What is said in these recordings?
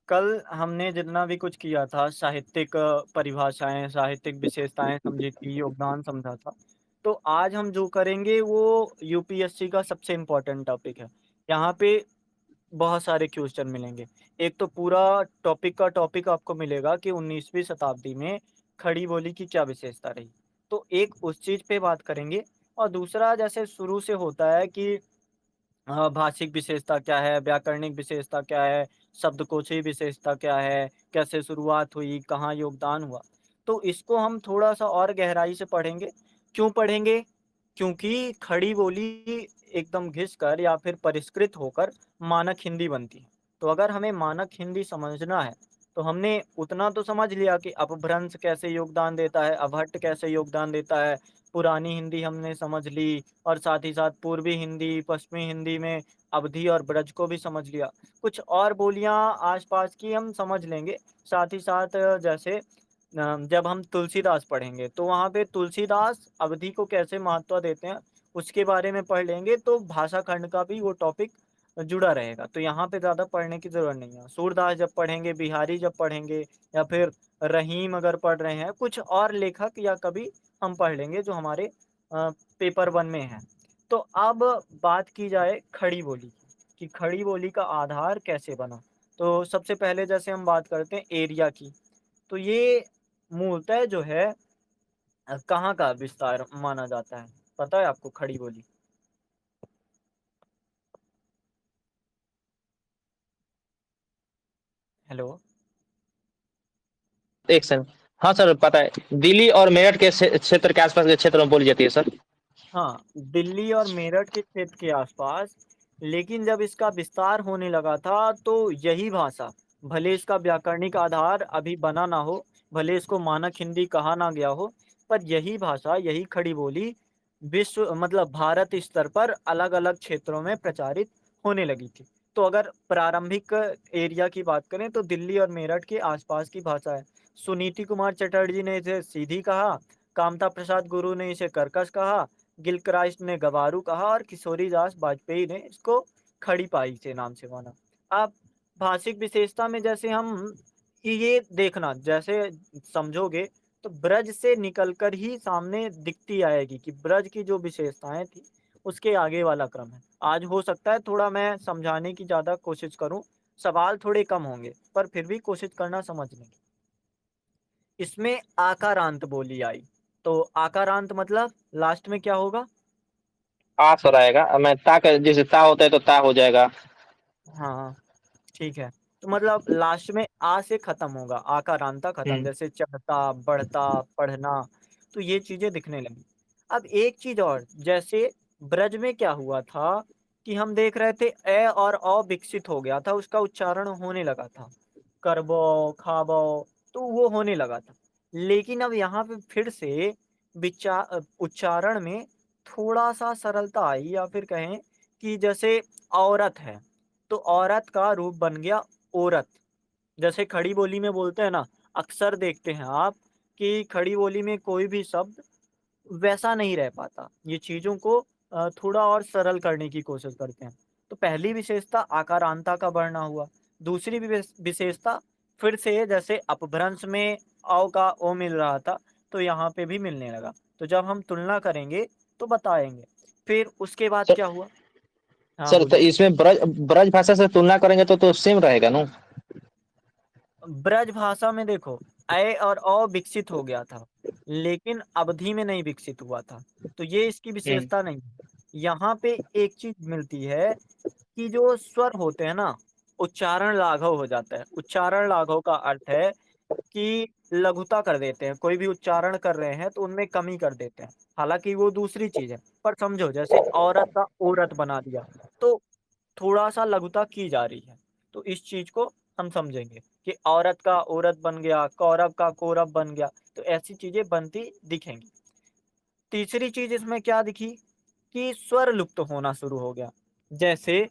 कल हमने जितना भी कुछ किया था, साहित्यिक परिभाषाएँ, साहित्यिक विशेषताएँ समझी थी, योगदान समझा था। तो आज हम जो करेंगे वो यूपीएससी का सबसे इम्पोर्टेंट टॉपिक है। यहाँ पे बहुत सारे क्वेश्चन मिलेंगे। एक तो पूरा टॉपिक का टॉपिक आपको मिलेगा कि 19वीं शताब्दी में खड़ी बोली की क्या विशेषता रही। तो एक उस चीज़ पे बात करेंगे और दूसरा जैसे शुरू से होता है कि भाषिक विशेषता क्या है, व्याकरणिक विशेषता क्या है, शब्दकोशीय विशेषता क्या है, कैसे शुरुआत हुई, कहाँ योगदान हुआ। तो इसको हम थोड़ा-सा और गहराई से पढ़ेंगे। क्यों पढ़ेंगे? क्योंकि खड़ी बोली एकदम घिसकर या फिर परिष्कृत होकर मानक हिंदी बनती है। तो अगर हमें मानक हिंदी समझना है, तो हमने उतना तो समझ लिया कि अपभ्रंश कैसे योगदान देता है, अवहट्ठ कैसे योगदान देता है, पुरानी हिंदी हमने समझ ली और साथ ही साथ पूर्वी हिंदी, पश्चिमी हिंदी में अवधी और ब्रज को भी समझ लिया। कुछ और बोलियाँ आस-पास की हम समझ लेंगे। साथ ही साथ जैसे जब हम तुलसीदास पढ़ेंगे, तो वहाँ पे तुलसीदास अवधी को कैसे महत्व देते हैं, उसके बारे में पढ़ लेंगे, तो भाषा खंड का भी वो टॉपिक जुड़ा रहेगा। तो यहाँ पे ज़्यादा पढ़ने की ज़रूरत नहीं है। सूरदास जब पढ़ेंगे, बिहारी जब पढ़ेंगे या फिर रहीम अगर पढ़ रहे हैं, कुछ और लेखक या कवि हम पढ़ लेंगे जो हमारे पेपर 1 में है। तो अब बात की जाए खड़ी बोली की, कि खड़ी बोली का आधार कैसे बना। तो सबसे पहले जैसे हम बात करते हैं एरिया की, तो ये मूलतः जो है कहाँ का विस्तार माना जाता है? पता है आपको खड़ी बोली? हेलो? एक सेकंड। हाँ सर, पता है, दिल्ली और मेरठ के क्षेत्र के आसपास के क्षेत्र में बोली जाती है सर। हाँ, दिल्ली और मेरठ के क्षेत्र के आसपास, लेकिन जब इसका विस्तार होने लगा था, तो यही भाषा, भले इसका व्याकरणिक आधार अभी बना ना हो, भले इसको मानक हिंदी कहा ना गया हो, पर यही भाषा, यही खड़ी बोली विश्व मतलब भारत स्तर पर अलग-अलग क्षेत्रों में प्रचारित होने लगी थी। तो अगर प्रारंभिक एरिया की बात करें, तो दिल्ली और मेरठ के आसपास की भाषा है। सुनीति कुमार चटर्जी ने इसे सीधी कहा, कामता प्रसाद गुरु ने इसे कर्कश कहा, गिलक्राइस्ट ने गवारू कहा और किशोरीदास वाजपेयी ने इसको खड़ी पाई के नाम से माना। अब भाषिक विशेषता में जैसे हम ये देखना जैसे समझोगे तो ब्रज से निकलकर ही सामने दिखती आएगी कि ब्रज की जो विशेषताएं थी उसके आगे वाला क्रम है। आज हो सकता है थोड़ा मैं समझाने की ज़्यादा कोशिश करूं, सवाल थोड़े कम होंगे पर फिर भी कोशिश करना समझने की। इसमें आकारांत बोली आई, तो आकारांत मतलब लास्ट में क्या होगा? आ सर आएगा, मैं ता का जैसे ता होता है तो ता हो जाएगा। हाँ, ठीक है। तो मतलब लास्ट में आ से खत्म होगा, आकारांता खत्म, हम्म। जैसे चढ़ता, बढ़ता, पढ़ना, तो ये चीज़ें दिखने लगी। अब एक चीज़ और, जैसे ब्रज में क्या हुआ था कि हम देख रहे थे ए और अ विकसित हो गया था, उसका उच्चारण होने लगा था। करबौ, खाबौ, तो वो होने लगा था। लेकिन अब यहाँ पे फिर से उच्चारण में थोड़ा-सा सरलता आई या फिर कहें कि जैसे औरत है, तो औरत का रूप बन गया ओरत। जैसे खड़ी बोली में बोलते हैं ना, अक्सर देखते हैं आप कि खड़ी बोली में कोई भी शब्द वैसा नहीं रह पाता। ये चीज़ों को थोड़ा और सरल करने की कोशिश करते हैं। तो पहली विशेषता आकारांता का बढ़ना हुआ। दूसरी विशेषता फिर से जैसे अपभ्रंश में औ का ओ मिल रहा था, तो यहाँ पे भी मिलने लगा। तो जब हम तुलना करेंगे तो बताएँगे। फिर उसके बाद सर क्या हुआ? हाँ, सर, तो बोलिए। इसमें ब्रज ब्रज भाषा से तुलना करेंगे तो सेम रहेगा ना। ब्रज भाषा में देखो ए और अ विकसित हो गया था, लेकिन अवधि में नहीं विकसित हुआ था, तो ये इसकी हम्म। विशेषता नहीं है। यहाँ पे एक चीज मिलती है कि जो स्वर होते हैं ना, उच्चारण लाघव हो जाता है। उच्चारण लाघव का अर्थ है कि लघुता कर देते हैं, कोई भी उच्चारण कर रहे हैं तो उनमें कमी कर देते हैं, हालांकि वो दूसरी चीज है। पर समझो जैसे औरत का औरत बना दिया, तो थोड़ा-सा लघुता की जा रही है। तो इस चीज़ को हम समझेंगे कि औरत का औरत बन गया, कौरव का कौरव बन गया, तो ऐसी चीज़ें बनती दिखेंगी। तीसरी चीज़ इसमें क्या दिखी कि स्वर लुप्त होना शुरू हो गया। जैसे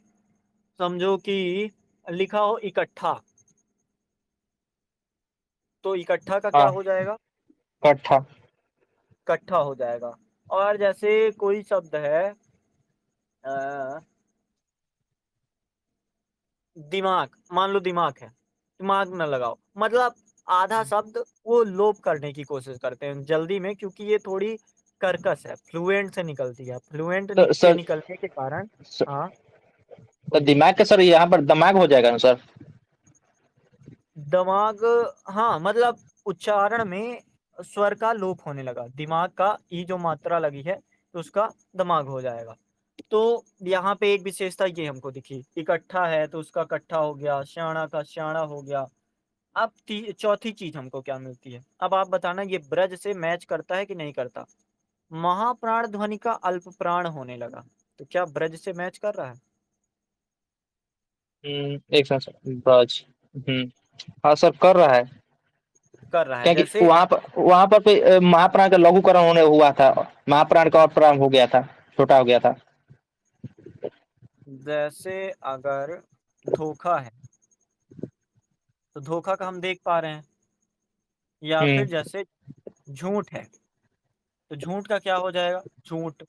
समझो कि लिखा हो इकट्ठा, तो इकट्ठा का क्या हाँ, हो जाएगा? कट्ठा। कट्ठा हो जाएगा। और जैसे कोई शब्द है दिमाग, मान लो दिमाग है, दिमाग न लगाओ। मतलब आधा शब्द वो लोप करने की कोशिश करते हैं जल्दी में, क्योंकि ये थोड़ी कर्कश है, फ्लुएंट से निकलती है। फ्लुएंट तो के सर, निकलने के कारण हाँ, तो बोलिए। दिमाग का सर यहाँ पर दिमाग हो जाएगा ना सर? दिमाग, हाँ, मतलब उच्चारण में स्वर का लोप होने लगा, दिमाग का ई जो मात्रा लगी है तो उसका दिमाग हो जाएगा। तो यहाँ पे एक विशेषता ये हमको दिखी, इकट्ठा है तो उसका कट्ठा हो गया, श्याणा का श्याणा हो गया। अब चौथी चीज हमको क्या मिलती है, अब आप बताना ये ब्रज से मैच करता है कि नहीं करता। महाप्राण ध्वनि का अल्प प्राण होने लगा, तो क्या ब्रज से मैच कर रहा है? एक सेकंड ब्रज। हाँ सर, कर रहा है। कर रहा है, क्योंकि जैसे वहां पर कोई महाप्राण का लघुकरण होने हुआ था। महाप्राण का प्राण हो गया था, छोटा हो गया था। जैसे अगर धोखा है तो धोखा का हम देख पा रहे हैं, या फिर हम्म। जैसे झूठ है तो झूठ का क्या हो जाएगा, झूठ।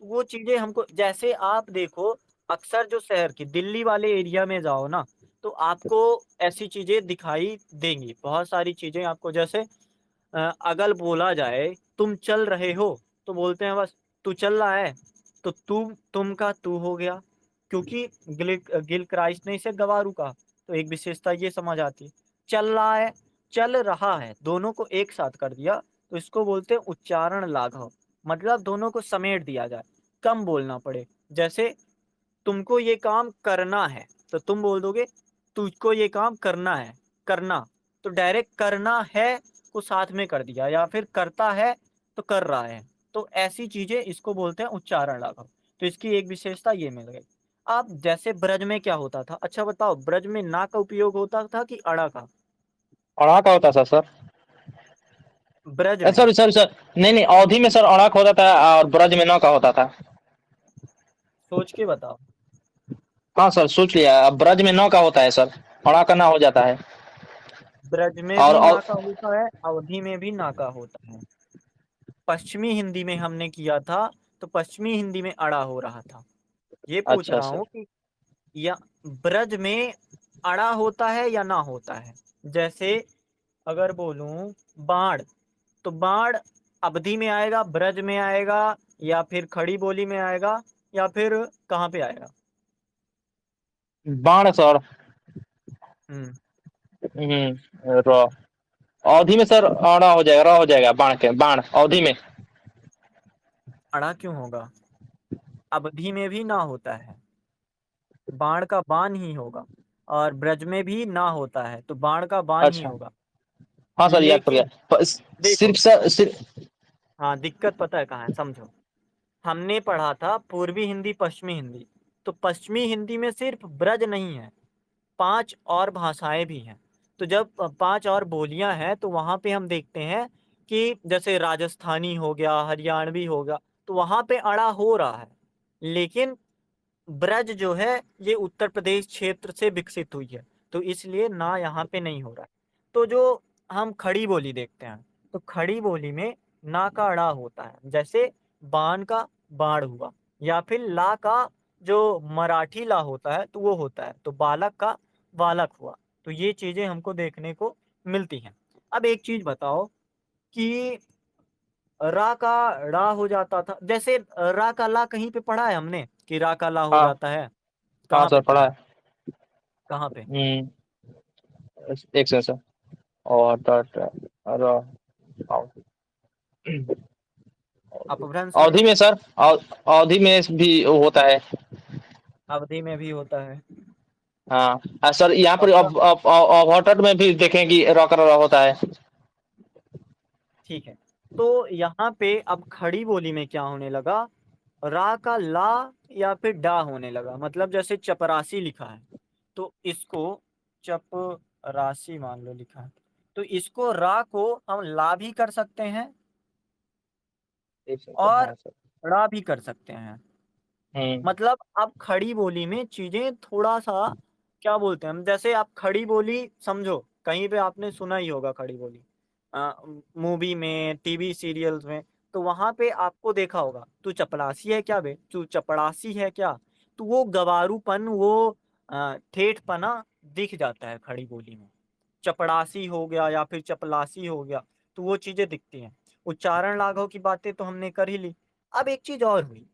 वो चीजें हमको, जैसे आप देखो, अक्सर जो शहर की दिल्ली वाले एरिया में जाओ ना, तो आपको ऐसी चीजें दिखाई देंगी, बहुत सारी चीजें आपको। जैसे अगर बोला जाए तुम चल रहे हो, तो बोलते हैं बस तू चल रहा है, तो तुम का तू हो गया, क्योंकि गिल क्राइस्ट ने इसे गवारू कहा। तो एक विशेषता ये समझ आती है। चल रहा है, चल रहा है, दोनों को एक साथ कर दिया, तो इसको बोलते हैं उच्चारण लाघव। मतलब दोनों को समेट दिया जाए, कम बोलना पड़े। जैसे तुमको ये काम करना है, तो तुम बोल दोगे तुझको ये काम करना है, करना। तो डायरेक्ट करना है को साथ में कर दिया, या फिर करता है तो कर रहा है। तो ऐसी चीजें इसको बोलते हैं उच्चारण लाघव। तो इसकी एक विशेषता ये मिल गई। अब जैसे ब्रज में क्या होता था, अच्छा बताओ, ब्रज में ना का उपयोग होता था कि अड़ा का? अड़ाक होता था सर? ब्रज में। सॉरी सॉरी सर, नहीं नहीं, अवधि में सर अड़ाक होता था और ब्रज में नौ का होता था। सोच के बताओ। हाँ सर, सोच लिया। अब ब्रज में नौ का होता है सर, अड़ा का ना हो जाता है। ब्रज में भी और ना का होता है, अवधि में भी ना का होता है। पश्चिमी हिंदी में हमने किया था, तो पश्चिमी हिंदी में अड़ा हो रहा था। ये पूछ अच्छा रहा सर। हूँ कि या ब्रज में अड़ा होता है या ना होता है। जैसे अगर बोलूं बाण, तो बाण अवधि में आएगा, ब्रज में आएगा, या फिर खड़ी बोली में आएगा, या फिर कहाँ पे आएगा? बाण सर। हम्म। र। अवधि में सर अड़ा हो जाएगा, र हो जाएगा, बाण के बाण अवधि में। अड़ा क्यों होगा, अवधि में भी ना होता है, बाण का बाण ही होगा। और ब्रज में भी ना होता है, तो बाण का बाण ही अच्छा। होगा। हाँ सर, याद पड़ गया। लेकिन देखो, सिर्फ सर सिर्फ। हाँ, दिक्कत पता है कहाँ है, समझो। हमने पढ़ा था पूर्वी हिंदी पश्चिमी हिंदी, तो पश्चिमी हिंदी में सिर्फ ब्रज नहीं है, 5 और भाषाएं भी हैं। तो जब 5 और बोलियां हैं, तो वहां पे हम देखते हैं कि जैसे राजस्थानी हो गया, हरियाणवी हो गया, तो वहां पे अड़ा हो रहा है। लेकिन ब्रज जो है ये उत्तर प्रदेश क्षेत्र से विकसित हुई है, तो इसलिए ना यहाँ पे नहीं हो रहा है। तो जो हम खड़ी बोली देखते हैं, तो खड़ी बोली में ना का अड़ा होता है, जैसे बाण का बाण हुआ, या फिर ला का जो मराठी ला होता है तो वो होता है, तो बालक का बालक हुआ। तो ये चीजें हमको देखने को मिलती हैं। अब एक चीज बताओ कि रा का ड़ा हो जाता था, जैसे रा का ला कहीं पे पढ़ा है हमने कि रा का ला हो हाँ। जाता है? हाँ कहाँ सर, पे पढ़ा पढ़ा है? है। कहाँ पे? एक सेकंड सर। और डॉट र। अपभ्रंश में, अवधि में सर, अवधि में भी होता है। अवधि में भी होता है। हाँ। सर यहाँ पर पक्का? अब हॉटर में भी देखें कि रॉकर होता है। ठीक है। तो यहाँ पे अब खड़ी बोली में क्या होने लगा, रा का ला या फिर डा होने लगा। मतलब जैसे चपरासी लिखा है, तो इसको चपरासी मान लो लिखा है, तो इसको रा को हम ला भी कर सकते हैं एक सेकंड सर, और हाँ सर। ड़ा भी कर सकते हैं। हम्म। मतलब अब खड़ी बोली में चीजें थोड़ा सा, क्या बोलते हैं हम, जैसे आप खड़ी बोली समझो, कहीं पे आपने सुना ही होगा खड़ी बोली, मूवी में, टीवी सीरियल्स में, तो वहां पे आपको देखा होगा, तू चपरासी है क्या बे, तू चपड़ासी है क्या। तो वो गवारूपन, वो ठेठपना दिख जाता है खड़ी बोली में। चपड़ासी हो गया या फिर चपलासी हो गया, तो वो चीज़ें दिखती हैं। उच्चारण लाघव की बातें तो हमने कर ही ली। अब एक चीज़ और हुई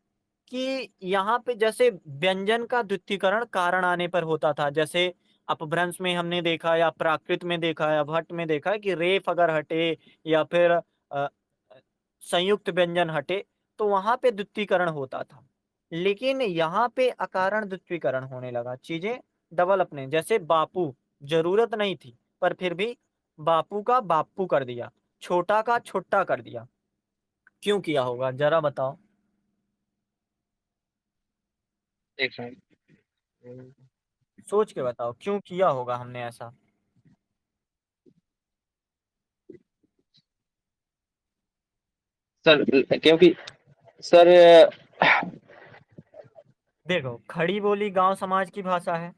कि यहाँ पे जैसे व्यंजन का द्वितीयकरण कारण आने पर होता था, जैसे अपभ्रंश में हमने देखा या प्राकृत में देखा या भट्ट में देखा है कि रेफ अगर हटे या फिर संयुक्त व्यंजन हटे, तो वहाँ पे द्वितीयकरण होता था। लेकिन यहाँ पे अकारण द्वितीयकरण होने लगा, चीज़ें डबल अपने जैसे बापू, ज़रूरत नहीं थी, पर फिर भी बापू का बाप्पू कर दिया, छोटा का छोटा कर दिया। क्यों किया होगा ज़रा बताओ? एक मिनट। सोच के बताओ क्यों किया होगा हमने ऐसा? सर क्योंकि सर देखो, खड़ी बोली गाँव समाज की भाषा है।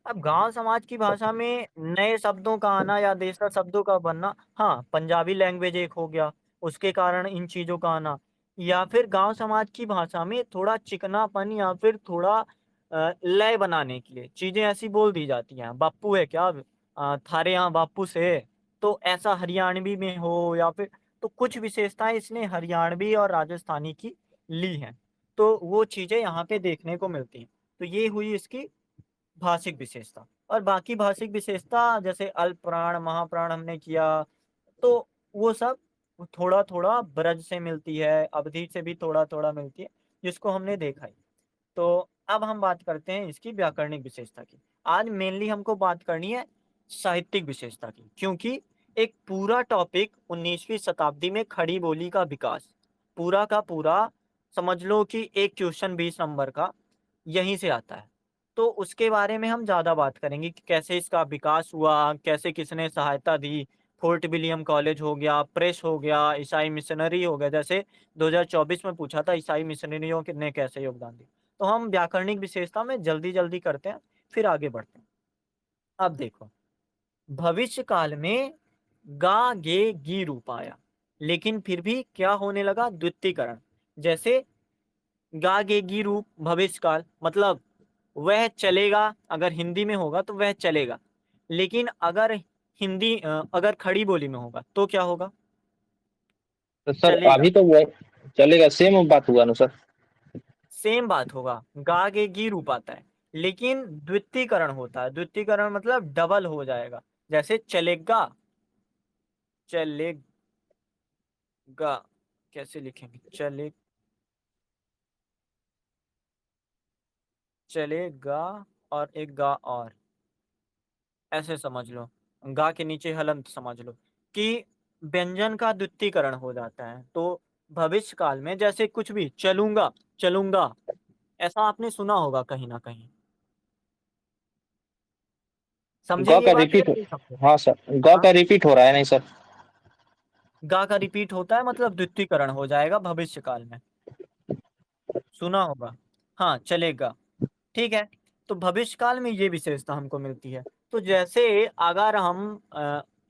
अब गाँव समाज की भाषा में नए शब्दों का आना या देशज शब्दों का बनना, हाँ, पंजाबी लैंग्वेज एक हो गया, उसके कारण इन चीज़ों का आना, या फिर गाँव समाज की भाषा में थोड़ा चिकनापन या फिर थोड़ा लय बनाने के लिए चीज़ें ऐसी बोल दी जाती हैं। बाप्पू है क्या? थारे यहाँ बाप्पू से है? तो ऐसा हरियाणवी में हो या फिर, तो कुछ विशेषताएँ इसने हरियाणवी और राजस्थानी की ली हैं। तो वो चीज़ें यहाँ पे देखने को मिलती हैं। तो ये हुई इसकी भाषिक विशेषता। और बाकी भाषिक विशेषता जैसे अल्पप्राण, महाप्राण हमने किया, तो वो सब थोड़ा-थोड़ा ब्रज से मिलती है, अवधि से भी थोड़ा-थोड़ा मिलती है, जिसको हमने देखा ही। तो अब हम बात करते हैं इसकी व्याकरणिक विशेषता की। आज मेनली हमको बात करनी है साहित्यिक विशेषता की, क्योंकि एक पूरा टॉपिक 19वीं शताब्दी में खड़ी बोली का विकास, पूरा का पूरा समझ लो कि एक क्वेश्चन 20 नंबर का यहीं से आता है। तो उसके बारे में हम ज़्यादा बात करेंगे कि कैसे इसका विकास हुआ, कैसे किसने सहायता दी, फोर्ट विलियम कॉलेज हो गया, प्रेस हो गया, ईसाई मिशनरी हो गया, जैसे 2024 में पूछा था ईसाई मिशनरियों ने कैसे योगदान दिया। तो हम व्याकरणिक विशेषता में जल्दी-जल्दी करते हैं, फिर आगे बढ़ते हैं। अब देखो, भविष्य काल में गा, गे, गी रूप आया, लेकिन फिर भी क्या होने लगा? द्वितीयकरण। जैसे गा, गे, गी रूप भविष्य काल मतलब वह चलेगा, अगर हिंदी में होगा तो वह चलेगा। लेकिन अगर अगर खड़ी बोली में होगा तो क्या होगा? तो सर चलेगा। अभी तो वो चलेगा, सेम बात हुआ ना सर। सेम बात होगा, गा, गे, गी रूप आता है, लेकिन द्वितीयकरण होता है। द्वितीयकरण मतलब डबल हो जाएगा। जैसे चलेगा, चलेगा, कैसे लिखेंगे? चलेगा और एक गा और, ऐसे समझ लो, गा के नीचे हलंत समझ लो कि व्यंजन का द्वितीयकरण हो जाता है। तो भविष्य काल में जैसे कुछ भी चलूंगा, चलूंगा, ऐसा आपने सुना होगा कहीं ना कहीं। समझे ग ये का बात या रिपीट। नहीं समझे? हाँ सर, ग हाँ, का रिपीट हो रहा है नहीं सर। गा का रिपीट होता है मतलब द्वितीयकरण हो जाएगा भविष्य काल में, सुना होगा। हाँ, चलेगा, ठीक है। तो भविष्य काल में ये विशेषता हमको मिलती है। तो जैसे अगर हम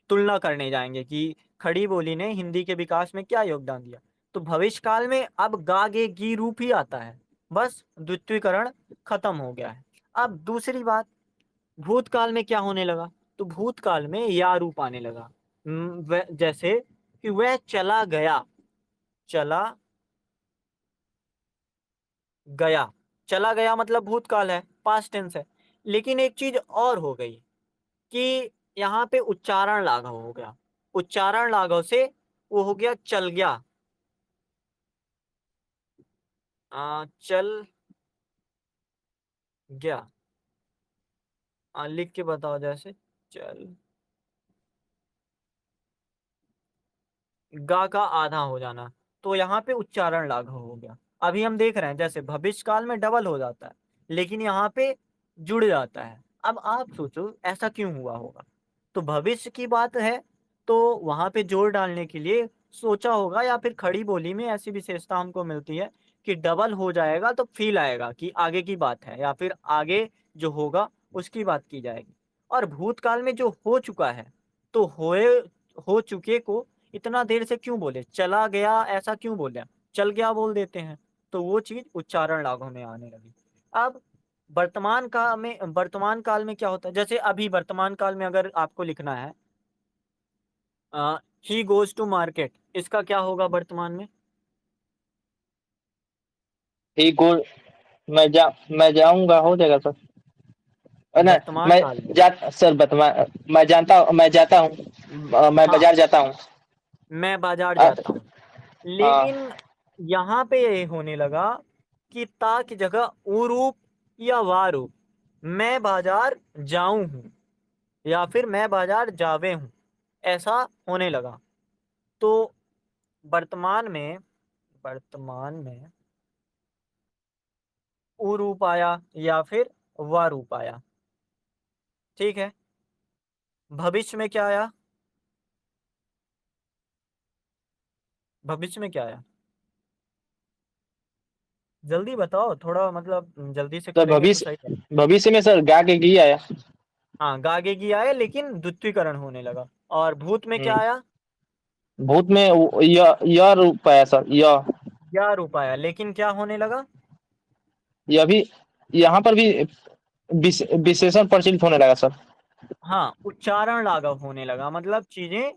तुलना करने जाएंगे कि खड़ी बोली ने हिंदी के विकास में क्या योगदान दिया, तो भविष्य काल में अब गा, गे, गी रूप ही आता है, बस द्वितीयकरण खत्म हो गया है। अब दूसरी बात, भूतकाल में क्या होने लगा? तो भूतकाल में या रूप आने लगा। जैसे कि वह चला गया, चला गया, चला गया मतलब भूतकाल है, पास्ट टेंस है। लेकिन एक चीज और हो गई कि यहाँ पे उच्चारण लाघव हो गया। उच्चारण लाघव से वो हो गया चल गया। चल गया। लिख के बताओ, जैसे चल, गा का आधा हो जाना, तो यहाँ पे उच्चारण लाघव हो गया। अभी हम देख रहे हैं जैसे भविष्य काल में डबल हो जाता है, लेकिन यहाँ पे जुड़ जाता है। अब आप सोचो ऐसा क्यों हुआ होगा? तो भविष्य की बात है, तो वहां पे जोर डालने के लिए सोचा होगा, या फिर खड़ी बोली में ऐसी विशेषता हमको मिलती है कि डबल हो जाएगा तो फील आएगा कि आगे की बात है, या फिर आगे जो होगा उसकी बात की जाएगी। और भूतकाल में जो हो चुका है, तो हो चुके को इतना देर से क्यों बोले? चला गया ऐसा क्यों बोले? चल गया बोल देते हैं। तो वो चीज उच्चारण लाघव में आने लगी। अब वर्तमान काल में क्या होता है, जैसे अभी वर्तमान काल में अगर आपको लिखना है ही गोज टू मार्केट, इसका क्या होगा वर्तमान में? ही गो मैं जाऊँगा हो जाएगा सर। ना वर्तमान मैं काल में जा सर मैं जाता हूँ मैं हाँ, बाज़ार जाता हूँ। मैं बाजार अ, जाता हूँ। हाँ, लेकिन यहाँ पे ये होने लगा कि ता की जगह ऊ रूप या वा रूप, मैं बाजार जाऊं हूँ या फिर मैं बाजार जावे हूँ, ऐसा होने लगा। तो वर्तमान में वर्तमान में ऊ रूप आया या फिर वा रूप आया, ठीक है। भविष्य में क्या आया? भविष्य में क्या आया? जल्दी बताओ थोड़ा, मतलब जल्दी से तो करेंगे तो सही है। भविष्य में सर गा के गी आया। हाँ, गागेगी आया, लेकिन द्वित्वीकरण होने लगा। और भूत में क्या हुँ, आया? भूत में य रूप आया सर य। या रूप आया, लेकिन क्या होने लगा? यह भी यहाँ पर भी विशेषण प्रचलित होने लगा सर। हाँ, उच्चारण लाघव होने लगा, मतलब चीजें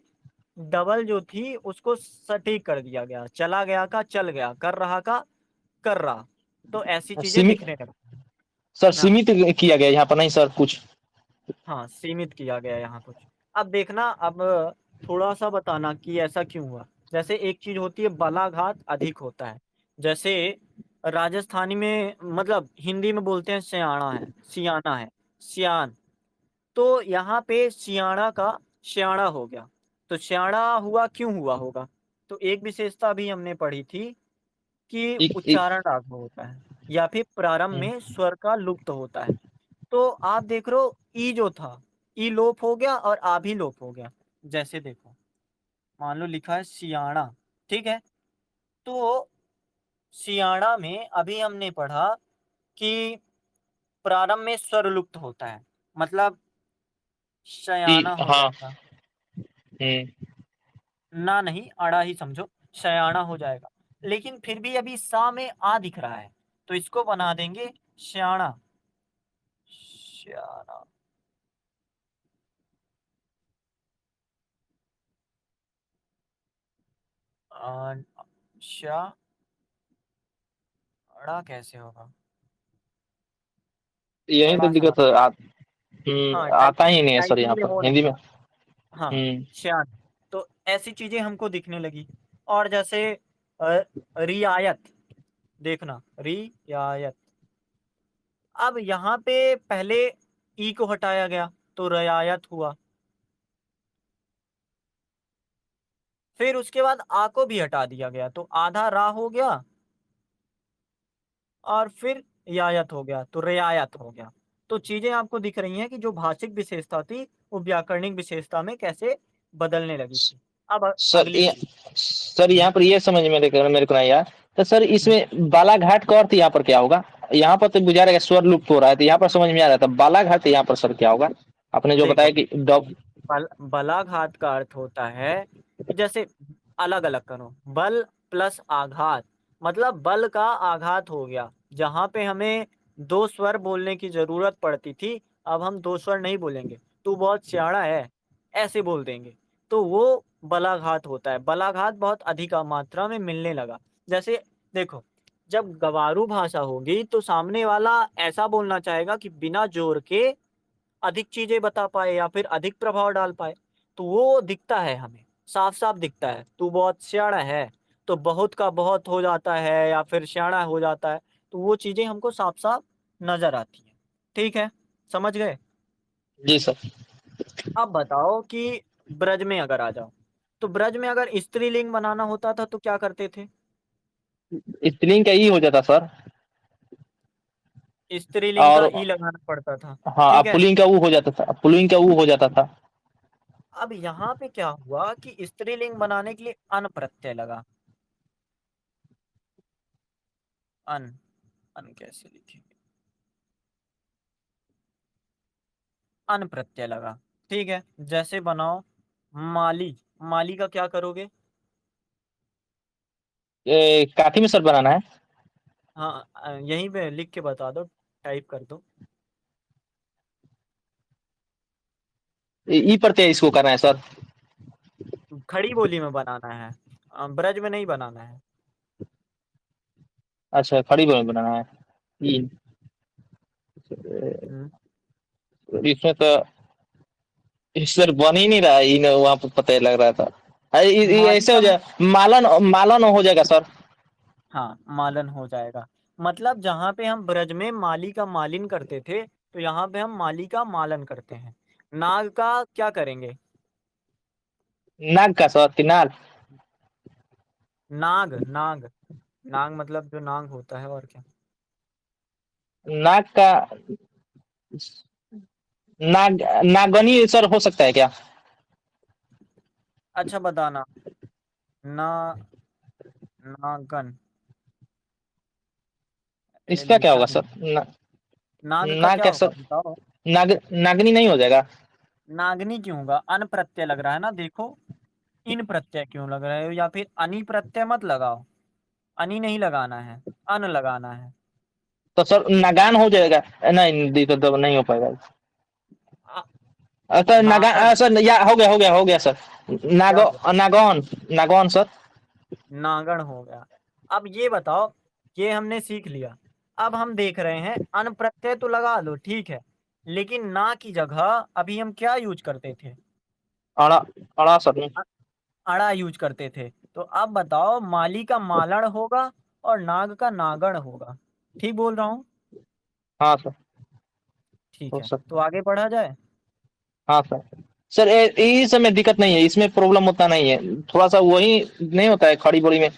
डबल जो थी उसको सटीक कर दिया गया, चला गया का चल गया, कर रहा का कर रहा। तो ऐसी चीजें सीमित दिखने लगती हैं। सर हाँ, सीमित किया गया यहाँ पर नहीं सर कुछ। हाँ, सीमित किया गया यहाँ कुछ। अब देखना, अब थोड़ा सा बताना कि ऐसा क्यों हुआ। जैसे एक चीज होती है बलाघात अधिक होता है, जैसे राजस्थानी में, मतलब हिंदी में बोलते हैं सियाना है, सियाना है, सियान। तो यहाँ पे सियाना का श्याणा हो गया। तो श्याणा हुआ क्यों हुआ होगा? तो एक विशेषता भी हमने पढ़ी थी कि एक एक उच्चारण राग होता है या फिर प्रारंभ हुँ, में स्वर का लुप्त होता है। तो आप देख रहे हो, ई जो था, ई लोप हो गया और आ भी लोप हो गया। जैसे देखो, मान लो लिखा है सियाणा, ठीक है। तो सियाणा में अभी हमने पढ़ा कि प्रारंभ में स्वर लुप्त होता है, मतलब शयाना हो हाँ, जाएगा। हुँ, ना नहीं, अड़ा ही समझो, शयाना हो जाएगा। लेकिन फिर भी अभी सा में आ दिख रहा है, तो इसको बना देंगे श्याणा, श्याणा। अ, श्या अड़ा कैसे होगा? यही तो अड़ा सा, दिक्कत है हाँ, आता ही नहीं है सर टाइपिंग यहाँ में पर हो हिंदी नहीं में। रहा। हाँ, हुँ, श्यान। तो ऐसी चीजें हमको दिखने लगी। और जैसे अ, रियायत, देखना रियायत। अब यहाँ पे पहले ई को हटाया गया तो रियायत हुआ, फिर उसके बाद आ को भी हटा दिया गया तो आधा रा हो गया, और फिर यायत हो गया तो रियायत हो गया। तो चीजें आपको दिख रही हैं कि जो भाषिक विशेषता थी वो व्याकरणिक विशेषता में कैसे बदलने लगी थी। अब सर अगली ये चीज। सर हम्म, यहाँ पर ये समझ में लेकर मेरे को नहीं आया। तो सर हम्म, इसमें बालाघाट का अर्थ यहाँ पर क्या होगा? यहाँ पर तो बुझा रहा है कि स्वर लुप्त हो रहा है, तो यहाँ पर समझ में आ रहा था। बालाघाट यहाँ पर सर क्या होगा? आपने जो बताया देखो, कि डॉग बलाघात का अर्थ होता है कि जैसे अलग अलग करो, बल प्लस आघात, मतलब बल का आघात हो गया। जहां पे हमें दो स्वर बोलने की जरूरत पड़ती थी, अब हम दो स्वर नहीं बोलेंगे, तू बहुत सियाना है, ऐसे बोल देंगे। तो वो बलाघात होता है। बलाघात बहुत अधिक मात्रा में मिलने लगा। जैसे देखो, जब गवारू भाषा होगी तो सामने वाला ऐसा बोलना चाहेगा कि बिना जोर के अधिक चीजें बता पाए या फिर अधिक प्रभाव डाल पाए। तो वो दिखता है हमें, साफ साफ दिखता है। तू बहुत सियाना है, तो बहुत का बहुत हो जाता है या फिर सियाना हो जाता है। तो वो चीजें हमको साफ साफ नजर आती है, ठीक है, समझ गए? जी सर। अब बताओ कि ब्रज में अगर आ जाओ, तो ब्रज में अगर स्त्रीलिंग बनाना होता था तो क्या करते थे? स्त्रीलिंग का ई हो जाता सर। स्त्रीलिंग का और ई लगाना पड़ता था, हाँ, ठीक है। पुल्लिंग का ऊ हो जाता था, पुल्लिंग का ऊ हो जाता था। अब यहाँ पे क्या हुआ कि स्त्रीलिंग बनाने के लिए अन प्रत्यय लगा। अन, अन कैसे लिखेंगे? अन प्रत्यय लगा, ठीक है। जैसे बनाओ माली, माली का क्या करोगे? काफी में सर बनाना है। हाँ, यहीं पे लिख के बता दो। टाइप कर दो। ई प्रत्यय इसको करना है सर। खड़ी बोली में बनाना है, ब्रज में नहीं बनाना है। अच्छा, खड़ी बोली में बनाना है। ई हम्म, इसमें तो सर बन ही नहीं रहा है, इन वहां पर पता लग रहा था। माली ऐसे हो का जाए, मालन मालन हो जाएगा सर। हाँ, मालन हो जाएगा। मतलब जहाँ पे हम ब्रज में माली का मालिन करते थे, तो यहाँ पे हम माली का मालन करते हैं। नाग का क्या करेंगे? नाग का सर कि नाग? नाग, नाग। नाग मतलब जो नाग होता है, और क्या। नाग का नाग नागनी सर हो सकता है क्या? अच्छा बताना। ना, नागन। ये इसका क्या लिखा होगा नहीं। सर? नाग का नाग क्या क्या होगा सर? बताओ। नागनी नहीं हो जाएगा? नागनी क्यों होगा? अन प्रत्यय लग रहा है ना, देखो। इन प्रत्यय क्यों लग रहा है? या फिर अनि प्रत्यय मत लगाओ। अनि नहीं लगाना है, अन लगाना है। तो सर नागान हो जाएगा? नहीं तो नहीं हो पाएगा। अ- सर नागन। सर या हो गया सर। क्या हो गया? नागौन। नागौन सर। नागण हो गया। अब ये बताओ, ये हमने सीख लिया। अब हम देख रहे हैं, अन प्रत्यय तो लगा लो, ठीक है। लेकिन ना की जगह अभी हम क्या यूज करते थे? अड़ा अड़ा सर। अ- अड़ा यूज करते थे। तो अब बताओ, माली का मालण होगा और नाग का नागण होगा। ठीक बोल रहा हूँ? हाँ सर, ठीक हो है, तो सकता है। आगे बढ़ा जाए। हाँ सर। सर इस समय दिक्कत नहीं है, इसमें प्रॉब्लम उतना नहीं है। थोड़ा सा वही नहीं होता है खड़ी बोली में,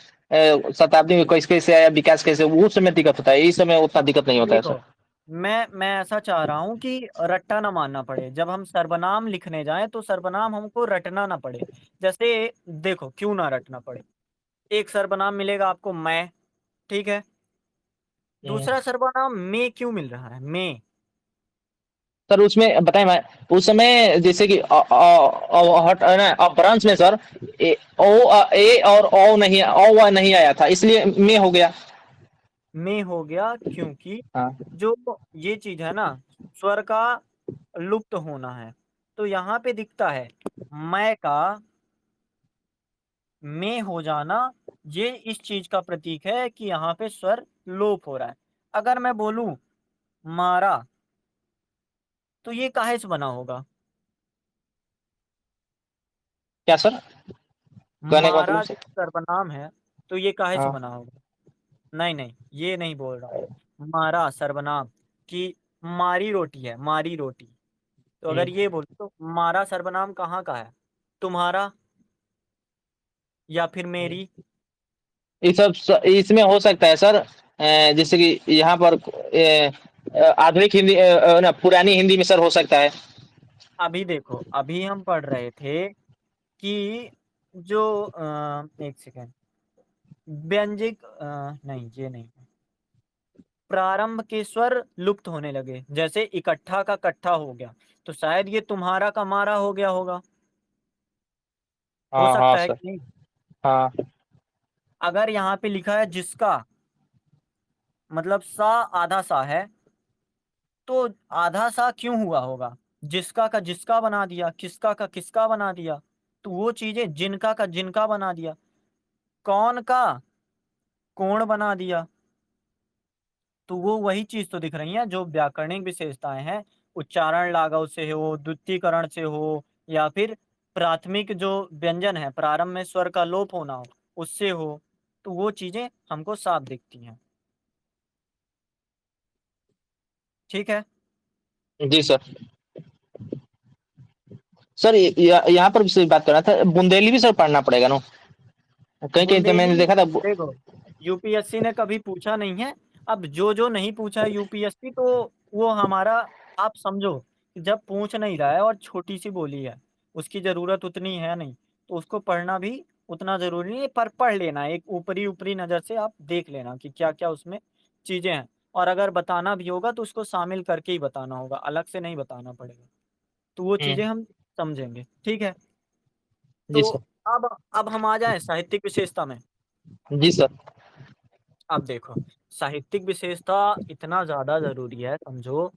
शताब्दी में कैसे कैसे आया, विकास कैसे, उस समय दिक्कत होता है। इस समय उतना दिक्कत नहीं होता है सर। देखो, मैं ऐसा चाह रहा हूँ कि रट्टा ना मानना पड़े। जब हम सर्वनाम लिखने जाएं तो सर्वनाम हमको रटना ना पड़े। जैसे, देखो क्यों ना रटना पड़े। एक सर्वनाम मिलेगा आपको मैं, ठीक है। हम्म। दूसरा सर्वनाम में क्यों मिल रहा है? में। सर उसमें बताएं, मैं उस समय जैसे कि हट ना अपभ्रंश में सर, ए और ओ नहीं, नहीं आया था, इसलिए में हो गया। में हो गया क्योंकि हाँ। जो ये चीज है ना, स्वर का लुप्त होना है। तो यहाँ पे दिखता है मैं का में हो जाना, ये इस चीज का प्रतीक है कि यहाँ पे स्वर लोप हो रहा है। अगर मैं बोलूं मारा, तो ये काहे से बना होगा? क्या सर? कहने का मतलब मारा सर? सर्वनाम है, तो ये काहे से हाँ। बना होगा? नहीं नहीं, ये नहीं बोल रहा हूँ। मारा सर्वनाम कि मारी रोटी है, मारी रोटी। तो अगर हम्म। ये बोलो तो मारा सर्वनाम कहाँ का है? तुम्हारा, या फिर मेरी। ये सब इसमें हो सकता है सर। जैसे कि यहाँ पर आधुनिक हिंदी, ना पुरानी हिंदी में सर हो सकता है। अभी देखो, अभी हम पढ़ रहे थे कि जो एक सेकेंड, व्यंजिक नहीं, ये नहीं। प्रारंभ के स्वर लुप्त होने लगे, जैसे इकट्ठा का कट्ठा हो गया, तो शायद ये तुम्हारा का मारा हो गया होगा। हो हाँ हाँ सकता है सर। कि नहीं? हाँ। अगर यहाँ पे लिखा है जिसका, मतलब सा आधा सा है, तो आधा सा क्यों हुआ होगा? जिसका का जिसका बना दिया, किसका का किसका बना दिया। तो वो चीजें, जिनका का जिनका बना दिया, कौन का कौन बना दिया। तो वो वही चीज तो दिख रही है जो व्याकरणिक विशेषताएं हैं। उच्चारण लाघव से हो, द्वितीयकरण से हो, या फिर प्राथमिक जो व्यंजन है, प्रारंभ में स्वर का लोप होना हो, उससे हो। तो वो चीजें हमको साफ दिखती हैं। ठीक है। जी सर। सर यहाँ पर भी बात करना था, बुंदेली भी सर पढ़ना पड़ेगा ना? कहीं कहीं तो बुंदेली, मैंने देखा था देखो, यूपीएससी ने कभी पूछा नहीं है। अब जो जो नहीं पूछा है यूपीएससी, तो वो हमारा, आप समझो कि जब पूछ नहीं रहा है और छोटी सी बोली है, उसकी जरूरत उतनी है नहीं, तो उसको पढ़ना भी उतना जरूरी नहीं है। पर पढ़ लेना, एक ऊपरी ऊपरी नजर से आप देख लेना कि क्या क्या उसमें चीजें हैं। और अगर बताना भी होगा तो उसको शामिल करके ही बताना होगा, अलग से नहीं बताना पड़ेगा। तो वो चीजें हम्म। हम समझेंगे, ठीक है। जी तो सर। अब हम आ जाएं साहित्यिक विशेषता में। जी सर। अब देखो, साहित्यिक विशेषता इतना ज़्यादा ज़रूरी है समझो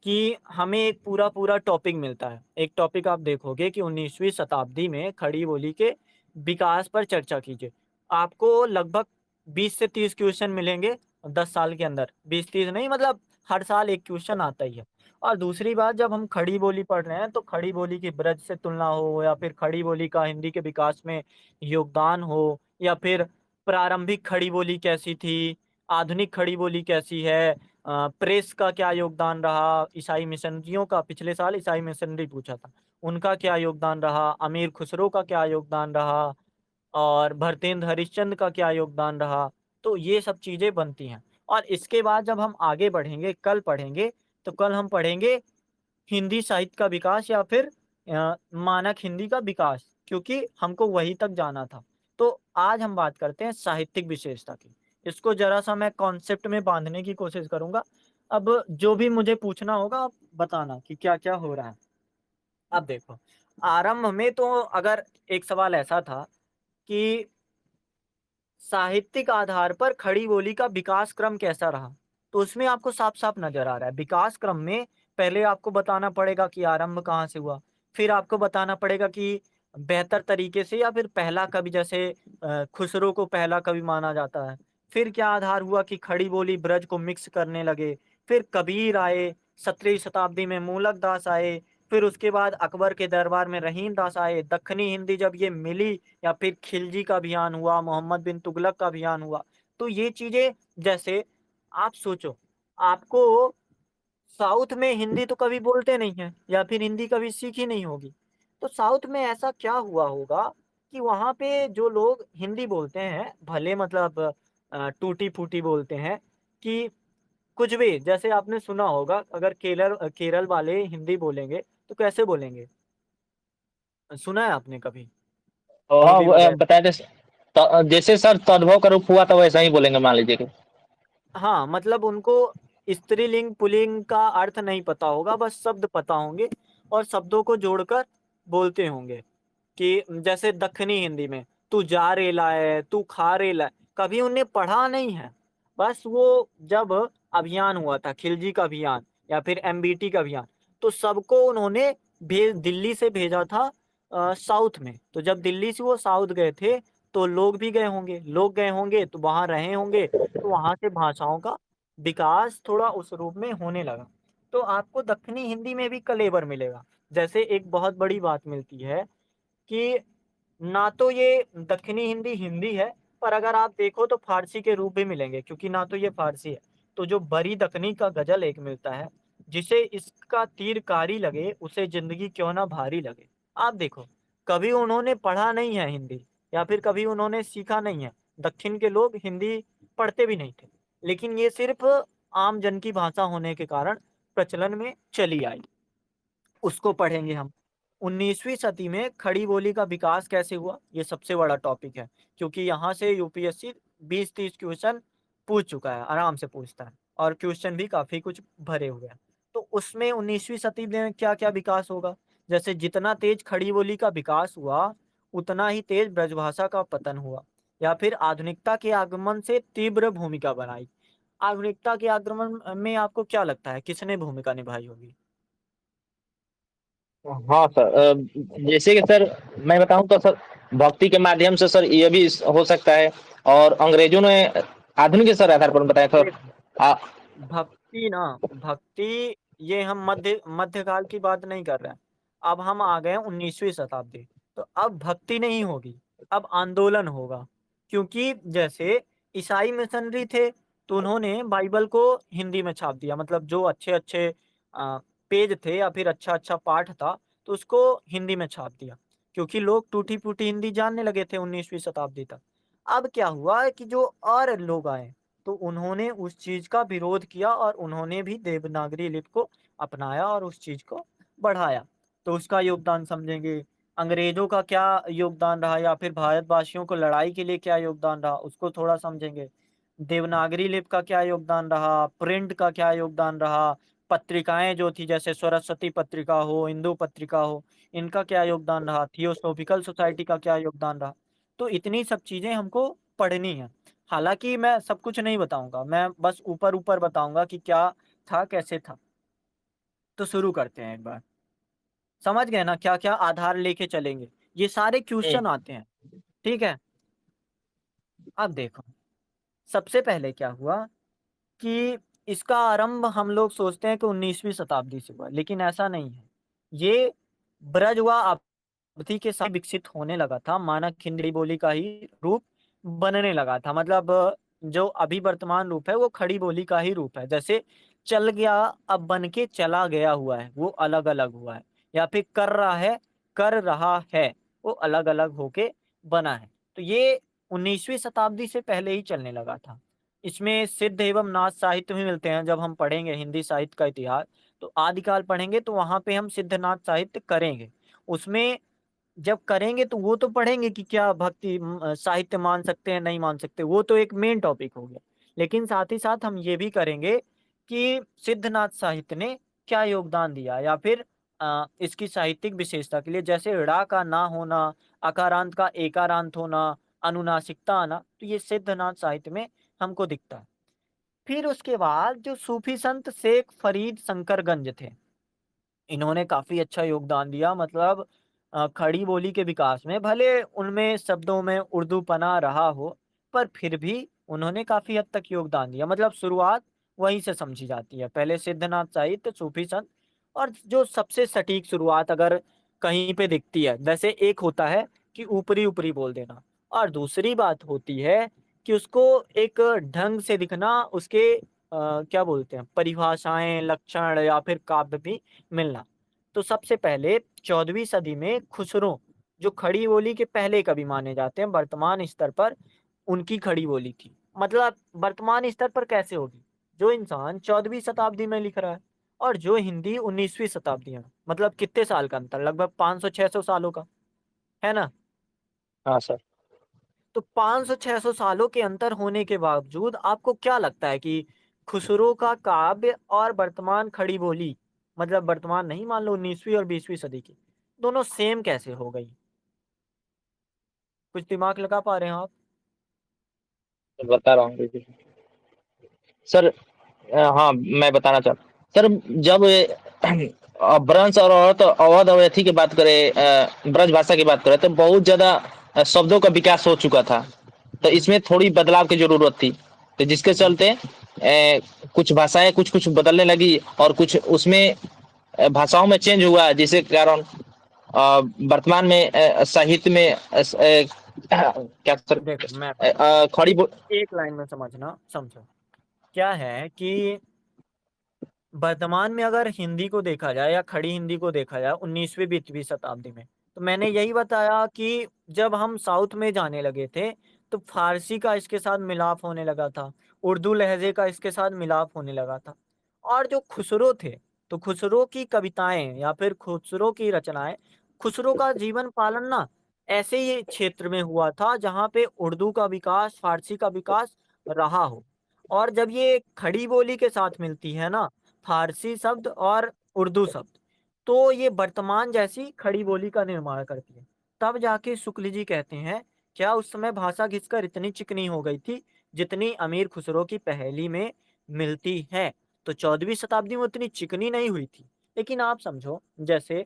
कि हमें एक पूरा-पूरा टॉपिक मिलता है। एक टॉपिक आप देखोगे कि 19वीं शताब्दी में खड़ी बोली के विकास पर चर्चा कीजिए। आपको लगभग 20 से 30 क्वेश्चन मिलेंगे 10 साल के अंदर। 20-30 नहीं मतलब हर साल 1 क्वेश्चन आता ही है। और दूसरी बात जब हम खड़ी बोली पढ़ रहे हैं तो खड़ी बोली की ब्रज से तुलना हो या फिर खड़ी बोली का हिंदी के विकास में योगदान हो या फिर प्रारंभिक खड़ी बोली कैसी थी, आधुनिक खड़ी बोली कैसी है, प्रेस का क्या योगदान रहा, ईसाई मिशनरियों का पिछले साल ईसाई मिशनरी पूछा था, उनका क्या योगदान रहा, अमीर खुसरो का क्या योगदान रहा और भरतेंद्र हरिश्चंद्र का क्या योगदान रहा, तो ये सब चीज़ें बनती हैं। और इसके बाद जब हम आगे बढ़ेंगे, कल पढ़ेंगे, तो कल हम पढ़ेंगे हिंदी साहित्य का विकास या फिर मानक हिंदी का विकास, क्योंकि हमको वहीं तक जाना था। तो आज हम बात करते हैं साहित्यिक विशेषता की। इसको ज़रा-सा मैं कॉन्सेप्ट में बाँधने की कोशिश करूँगा। अब जो भी मुझे पूछना होगा आप बताना कि क्या-क्या हो रहा है। अब देखो, आरंभ में तो अगर एक सवाल ऐसा था कि साहित्यिक आधार पर खड़ी बोली का विकास क्रम कैसा रहा? तो उसमें आपको साफ-साफ नज़र आ रहा है। विकास क्रम में पहले आपको बताना पड़ेगा कि आरंभ कहाँ से हुआ, फिर आपको बताना पड़ेगा कि बेहतर तरीके से या फिर पहला कवि जैसे खुसरो को पहला कवि माना जाता है। फिर क्या आधार हुआ कि खड़ी बोली ब्रज को मिक्स करने लगे, फिर कबीर आए, 17वीं शताब्दी में मूलक दास आए, फिर उसके बाद अकबर के दरबार में रहीम दास आए, दक्खनी हिंदी जब ये मिली या फिर खिलजी का अभियान हुआ, मोहम्मद बिन तुगलक का अभियान हुआ। तो ये चीज़ें जैसे आप सोचो, आपको साउथ में हिंदी तो कभी बोलते नहीं हैं या फिर हिंदी कभी सीखी नहीं होगी। तो साउथ में ऐसा क्या हुआ होगा कि वहाँ पे जो लोग हिंदी बोलते हैं, भले मतलब टूटी-फूटी बोलते हैं कि कुछ भी जैसे आपने सुना होगा अगर केरल वाले हिंदी बोलेंगे, तो कैसे बोलेंगे? सुना है आपने कभी? हाँ, मूवी वगैरह बताए थे जैसे सर तद्भव का रूप हुआ था वैसा ही बोलेंगे मान लीजिए कि हाँ, मतलब उनको स्त्रीलिंग, पुल्लिंग का अर्थ नहीं पता होगा, बस शब्द पता होंगे और शब्दों को जोड़कर बोलते होंगे कि जैसे दक्खनी हिंदी में, "तू जा रे लाए, तू खा रे लाए", कभी उन्हें पढ़ा नहीं है। बस वो जब अभियान हुआ था, खिलजी का अभियान या फिर एमबीटी का अभियान, तो सबको उन्होंने दिल्ली से भेजा था साउथ में। तो जब दिल्ली से वो साउथ गए थे, तो लोग गए होंगे तो वहाँ रहे होंगे तो वहाँ से भाषाओं का विकास थोड़ा उस रूप में होने लगा। तो आपको दक्खनी हिंदी में भी कलेवर मिलेगा। जैसे एक बहुत बड़ी बात मिलती है कि ना तो ये दक्खनी हिंदी हिंदी है, पर अगर आप देखो तो फ़ारसी के रूप भी मिलेंगे क्योंकि ना तो ये फ़ारसी है। तो जो बरी दक्कनी का गज़ल एक मिलता है, जिसे इसका तीर कारी लगे, उसे ज़िंदगी क्यों ना भारी लगे। आप देखो, कभी उन्होंने पढ़ा नहीं है हिंदी या फिर कभी उन्होंने सीखा नहीं है। दक्षिण के लोग हिंदी पढ़ते भी नहीं थे, लेकिन ये सिर्फ़ आम जन की भाषा होने के कारण प्रचलन में चली आई। उसको पढ़ेंगे हम। 19वीं सदी में खड़ी बोली का विकास कैसे हुआ? ये सबसे बड़ा टॉपिक है, क्योंकि यहाँ से यूपीएससी 20-30 क्वेश्चन पूछ चुका है, आराम से पूछता है और क्वेश्चन भी काफ़ी कुछ भरे हुए हैं। तो उसमें 19वीं सदी में क्या-क्या विकास होगा? जैसे जितना तेज़ खड़ी बोली का विकास हुआ, उतना ही तेज़ ब्रजभाषा का पतन हुआ या फिर आधुनिकता के आगमन से तीव्र भूमिका बनाई। आधुनिकता के आगमन में आपको क्या लगता है, किसने भूमिका निभाई होगी? हाँ सर, जैसे कि सर मैं बताऊँ तो सर भक्ति के माध्यम से सर ये भी हो सकता है और अंग्रेजों ने आधुनिक सर आधार पर बताया सर। देखो भक्ति ये हम मध्यकाल की बात नहीं कर रहे हैं। अब हम आ गए हैं 19वीं शताब्दी, तो अब भक्ति नहीं होगी, अब आंदोलन होगा। क्योंकि जैसे ईसाई मिशनरी थे, तो उन्होंने बाइबल को हिंदी में छाप दिया मतलब जो अच्छे-अच्छे पेज थे या फिर अच्छा-अच्छा पाठ था, तो उसको हिंदी में छाप दिया। क्योंकि लोग टूटी-फूटी हिंदी जानने लगे थे 19वीं शताब्दी तक। अब क्या हुआ कि जो और लोग आए तो उन्होंने उस चीज़ का विरोध किया और उन्होंने भी देवनागरी लिपि को अपनाया और उस चीज़ को बढ़ाया। तो उसका योगदान समझेंगे। अंग्रेज़ों का क्या योगदान रहा या फिर भारतवासियों को लड़ाई के लिए क्या योगदान रहा, उसको थोड़ा समझेंगे। देवनागरी लिपि का क्या योगदान रहा, प्रिंट का क्या योगदान रहा, पत्रिकाएँ जो थी जैसे सरस्वती पत्रिका हो, हिंदू पत्रिका हो, इनका क्या योगदान रहा, थियोसॉफ़िकल सोसाइटी का क्या योगदान रहा। तो इतनी सब चीज़ें हमको पढ़नी हैं। हालाँकि मैं सब कुछ नहीं बताऊँगा, मैं बस ऊपर-ऊपर बताऊँगा कि क्या था, कैसे था। तो शुरू करते हैं एक बार। समझ गए ना क्या-क्या आधार लेके चलेंगे? ये सारे हुँ, क्वेश्चन आते हैं, ठीक है? अब देखो, सबसे पहले क्या हुआ कि इसका आरंभ हम लोग सोचते हैं कि 19वीं शताब्दी से हुआ, लेकिन ऐसा नहीं है। ये ब्रज व अवधि के साथ विकसित होने लगा था, मानक हिंदी बोली का ही रूप बनने लगा था। मतलब जो अभी वर्तमान रूप है, वो खड़ी बोली का ही रूप है। जैसे चल गया, अब बन के चला गया हुआ है, वो अलग-अलग हुआ है। या फिर कर रहा है, कर रहा है, वो अलग-अलग होके बना है। तो ये 19वीं शताब्दी से पहले ही चलने लगा था। इसमें सिद्ध एवं नाथ साहित्य भी मिलते हैं, जब हम पढ़ेंगे हिंदी साहित्य का इतिहास, तो आदिकाल पढ़ेंगे तो वहाँ पे हम सिद्ध नाथ साहित्य करेंगे। उसमें जब करेंगे तो वो तो पढ़ेंगे कि क्या भक्ति साहित्य मान सकते हैं, नहीं मान सकते, वो तो एक मेन टॉपिक हो गया। लेकिन साथ ही साथ हम ये भी करेंगे कि सिद्धनाथ साहित्य ने क्या योगदान दिया या फिर इसकी साहित्यिक विशेषता के लिए, जैसे ड़ा का ना होना, अकारांत का एकारांत होना, अनुनासिकता आना, तो ये सिद्धनाथ साहित्य में हमको दिखता है। फिर उसके बाद जो सूफी संत शेख फरीद शंकरगंज थे, इन्होंने काफ़ी अच्छा योगदान दिया, मतलब खड़ी बोली के विकास में। भले उनमें शब्दों में उर्दूपना रहा हो, पर फिर भी उन्होंने काफ़ी हद तक योगदान दिया। मतलब शुरुआत वहीं से समझी जाती है। पहले सिद्धनाथ साहित्य, सूफी संत, और जो सबसे सटीक शुरुआत अगर कहीं पे दिखती है, वैसे एक होता है कि ऊपरी-ऊपरी बोल देना, और दूसरी बात होती है कि उसको एक ढंग से दिखना, उसके क्या बोलते हैं, परिभाषाएँ, लक्षण या फिर काव्य भी मिलना। तो सबसे पहले 14वीं सदी में खुसरो, जो खड़ी बोली के पहले कवि माने जाते हैं, वर्तमान स्तर पर उनकी खड़ी बोली थी। मतलब वर्तमान स्तर पर कैसे होगी? जो इंसान 14वीं शताब्दी में लिख रहा है और जो हिंदी 19वीं शताब्दी में, मतलब कितने साल का अंतर? लगभग 500-600 सालों का, है ना? हाँ सर। तो 500-600 सालों के अंतर होने के बावजूद आपको क्या लगता है कि खुसरो का काव्य और वर्तमान खड़ी बोली, मतलब वर्तमान नहीं, मान लो 19वीं और 20वीं सदी की, दोनों सेम कैसे हो गई? कुछ दिमाग लगा पा रहे हैं आप? बता रहा हूँ देखिए। सर हाँ, मैं बताना सर जब ब्रंश और औरत अवध अवैथी की बात करें, ब्रज भाषा की बात करें तो बहुत ज़्यादा शब्दों का विकास हो चुका था। तो हुँ, इसमें थोड़ी बदलाव की ज़रूरत थी। तो जिसके हुँ। चलते कुछ भाषाएँ कुछ-कुछ बदलने लगी और कुछ उसमें भाषाओं में चेंज हुआ जिसके कारण वर्तमान में साहित्य में क्या सर देखो मैं बताता हूँ, खड़ी एक एक लाइन में समझना, समझो। क्या है कि वर्तमान में अगर हिंदी को देखा जाए या खड़ी हिंदी को देखा जाए 19वीं 20वीं शताब्दी में, तो मैंने यही बताया कि जब हम साउथ में जाने लगे थे, तो फ़ारसी का इसके साथ मिलाप होने लगा था, उर्दू लहज़े का इसके साथ मिलाप होने लगा था। और जो खुसरो थे, तो खुसरो की कविताएँ या फिर खुसरो की रचनाएँ, खुसरो का जीवन पालन ना ऐसे ही क्षेत्र में हुआ था जहाँ पे उर्दू का विकास, फ़ारसी का विकास रहा हो। और जब ये खड़ी बोली के साथ मिलती है ना, फ़ारसी शब्द और उर्दू शब्द, तो ये वर्तमान जैसी खड़ी बोली का निर्माण करती है। तब जाके शुक्ल जी कहते हैं, क्या उस समय भाषा घिसकर इतनी चिकनी हो गई थी, जितनी अमीर खुसरो की पहेली में मिलती है। तो 14वीं शताब्दी में उतनी चिकनी नहीं हुई थी। लेकिन आप समझो, जैसे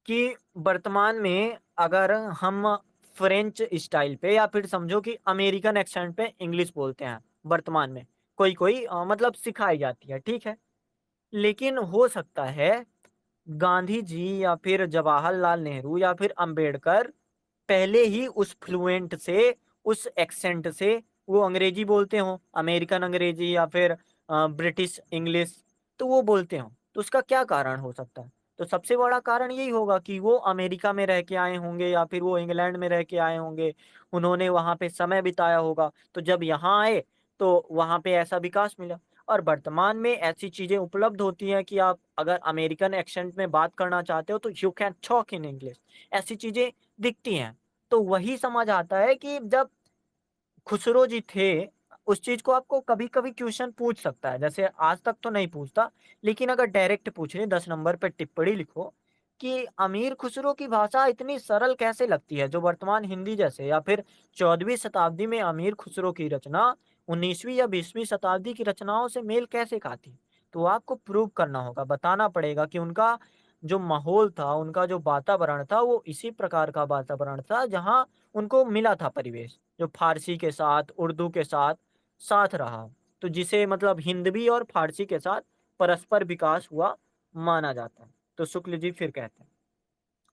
कि वर्तमान में अगर हम फ्रेंच स्टाइल पे या फिर समझो कि अमेरिकन एक्सेंट पे इंग्लिश बोलते हैं वर्तमान में, कोई-कोई मतलब सिखाई जाती है, ठीक है? लेकिन हो सकता है गांधी जी या फिर जवाहरलाल नेहरू या फिर अंबेडकर पहले ही उस फ्लुएंट से, उस एक्सेंट से वो अंग्रेजी बोलते हों, अमेरिकन अंग्रेजी या फिर ब्रिटिश इंग्लिश, तो वो बोलते हों। तो उसका क्या कारण हो सकता है? तो सबसे बड़ा कारण यही होगा कि वो अमेरिका में रह के आए होंगे या फिर वो इंग्लैंड में रह के आए होंगे, उन्होंने वहाँ पे समय बिताया होगा, तो जब यहाँ आए, तो वहाँ पे ऐसा विकास मिला। और वर्तमान में ऐसी चीज़ें उपलब्ध होती हैं कि आप अगर अमेरिकन एक्सेंट में बात करना चाहते हो, तो you can talk in English, ऐसी चीज़ें दिखती हैं। तो वही समझ आता है कि जब खुसरो जी थे, उस चीज़ को आपको कभी-कभी क्वेश्चन पूछ सकता है। जैसे आज तक तो नहीं पूछता, लेकिन अगर डायरेक्ट पूछ ले 10 नंबर पे टिप्पणी लिखो, कि अमीर खुसरो की भाषा इतनी सरल कैसे लगती है, जो वर्तमान हिंदी जैसे या फिर 14वीं शताब्दी में अमीर खुसरो की रचना 19वीं या 20वीं शताब्दी की रचनाओं से मेल कैसे खाती। तो आपको प्रूव करना होगा, बताना पड़ेगा कि उनका जो माहौल था, उनका जो वातावरण था, वो इसी प्रकार का वातावरण था जहाँ उनको मिला था परिवेश, जो फारसी के साथ, उर्दू के साथ, साथ रहा। तो जिसे मतलब हिंदवी और फारसी के साथ परस्पर विकास हुआ माना जाता है। तो शुक्ल जी फिर कहते हैं,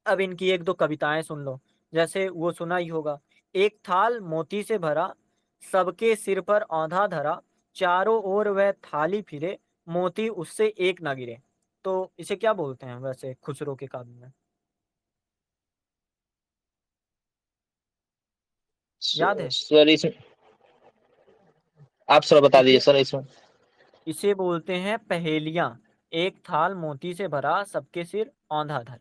अब इनकी 1-2 कविताएँ सुन लो, जैसे वो सुना ही होगा, एक थाल मोती से भरा, सबके सिर पर औंधा धरा, चारों ओर वह थाली फिरे, मोती उससे एक ना गिरे। तो इसे क्या बोलते हैं वैसे खुसरो के काव्य में? याद है? सर इसमें आप सर बता दीजिए इसे सर इसमें। इसे बोलते हैं पहेलियाँ। एक थाल मोती से भरा, सबके सिर औंधा धरा।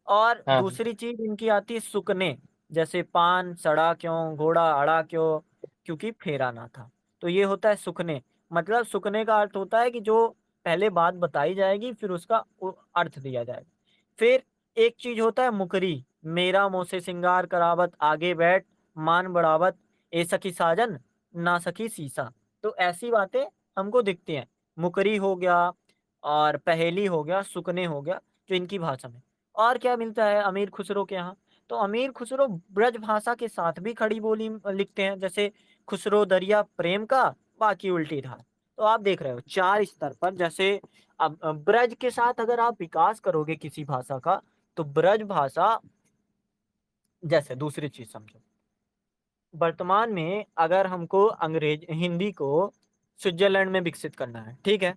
और हाँ हाँ। दूसरी चीज़ इनकी आती है सुकने, जैसे पान सड़ा क्यों, घोड़ा अड़ा क्यों, क्योंकि फेरा ना था। तो ये होता है सुकने, मतलब सुकने का अर्थ होता है कि जो पहले बात बताई जाएगी फिर उसका अर्थ दिया जाएगा। फिर एक चीज़ होता है मुकरी, मेरा मों से सिंगार करावत, आगे बैठ मान बढ़ावत, ए सखी साजन ना सखी सीसा। तो ऐसी बातें हमको दिखती हैं। मुकरी हो गया और पहेली हो गया, सुकने हो गया, जो इनकी भाषा में। और क्या मिलता है अमीर खुसरो के यहाँ? तो अमीर खुसरो ब्रज भाषा के साथ भी खड़ी बोली लिखते हैं, जैसे खुसरो दरिया प्रेम का, बाकी उल्टी धार। तो आप देख रहे हो 4 स्तर पर, जैसे अब ब्रज के साथ अगर आप विकास करोगे किसी भाषा का, तो ब्रज भाषा, जैसे दूसरी चीज़ समझो, वर्तमान में अगर हमको हिंदी को स्विट्ज़रलैंड में विकसित करना है, ठीक है?